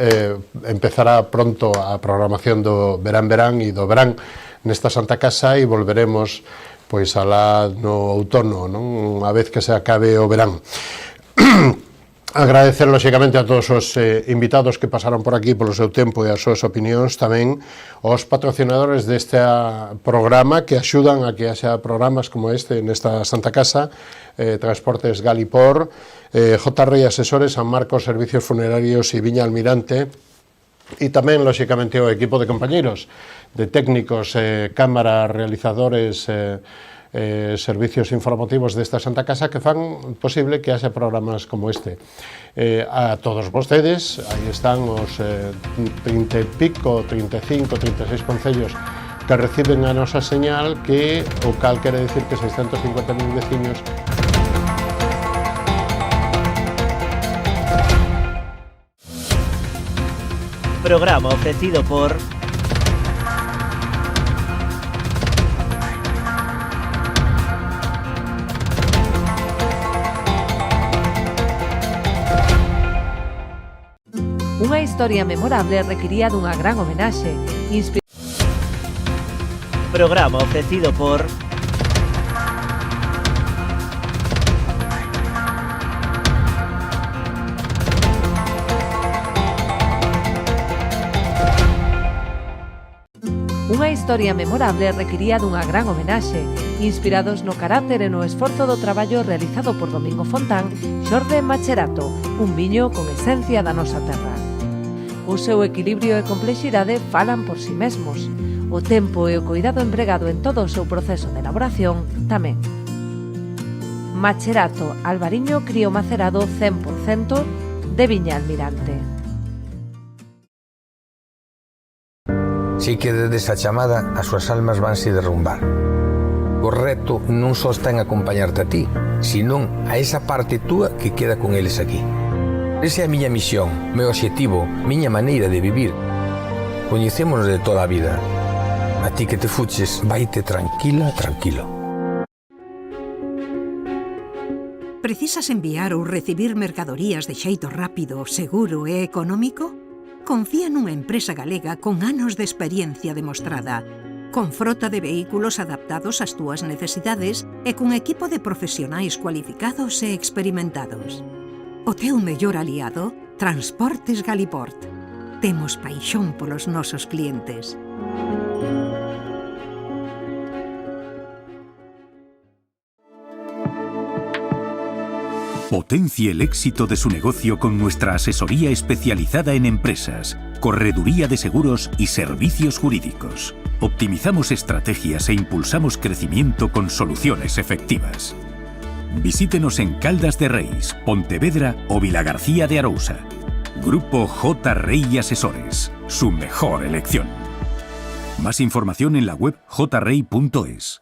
empezará pronto a programación do verán e do verán nesta Santa Casa, e volveremos pois alá no outono, non? Unha vez que se acabe o verán. Agradecer, lóxicamente, a todos os invitados que pasaron por aquí polo seu tempo e as súas opinións, tamén aos patrocinadores deste programa que axudan a que haxa programas como este nesta Santa Casa, Transportes Galipor, JRI Asesores, San Marcos Servicios Funerarios e Viña Almirante, e tamén, lóxicamente, o equipo de compañeiros, de técnicos, cámara, realizadores, servicios informativos desta Santa Casa, que fan posible que haxa programas como este. A todos vostedes, aí están os 30 e pico, 35, 36 concellos que reciben a nosa señal, que o cal quere decir que 650.000 veciños Programa ofrecido por Unha historia memorable requiría dunha gran homenaxe. Programa ofrecido por Unha historia memorable requiría dunha gran homenaxe, inspirados no carácter e no esforzo do traballo realizado por Domingo Fontán, xorde Macherato, un viño con esencia da nosa terra. O seu equilibrio e complexidade falan por si mesmos. O tempo e o cuidado empregado en todo o seu proceso de elaboración tamén. Macherato, albariño crío macerado 100% de Viña Almirante. Si que desde esa chamada as súas almas vanse derrumbar. O reto non só está en acompañarte a ti, senón a esa parte túa que queda con eles aquí. Esa é a miña misión, meu obxectivo, miña maneira de vivir. Coñecémonos de toda a vida. A ti que te fuches, vaite tranquila, tranquilo. Precisas enviar ou recibir mercadorías de xeito rápido, seguro e económico? Confía nunha empresa galega con anos de experiencia demostrada, con frota de vehículos adaptados ás túas necesidades e cun equipo de profesionais cualificados e experimentados. O teu mellor aliado, Transportes Galiport. Temos paixón polos nosos clientes. Potencie el éxito de su negocio con nuestra asesoría especializada en empresas, correduría de seguros y servicios jurídicos. Optimizamos estrategias e impulsamos crecimiento con soluciones efectivas. Visítenos en Caldas de Reis, Pontevedra o Vilagarcía de Arousa. Grupo JRI Asesores, su mejor elección. Más información en la web jrei.es.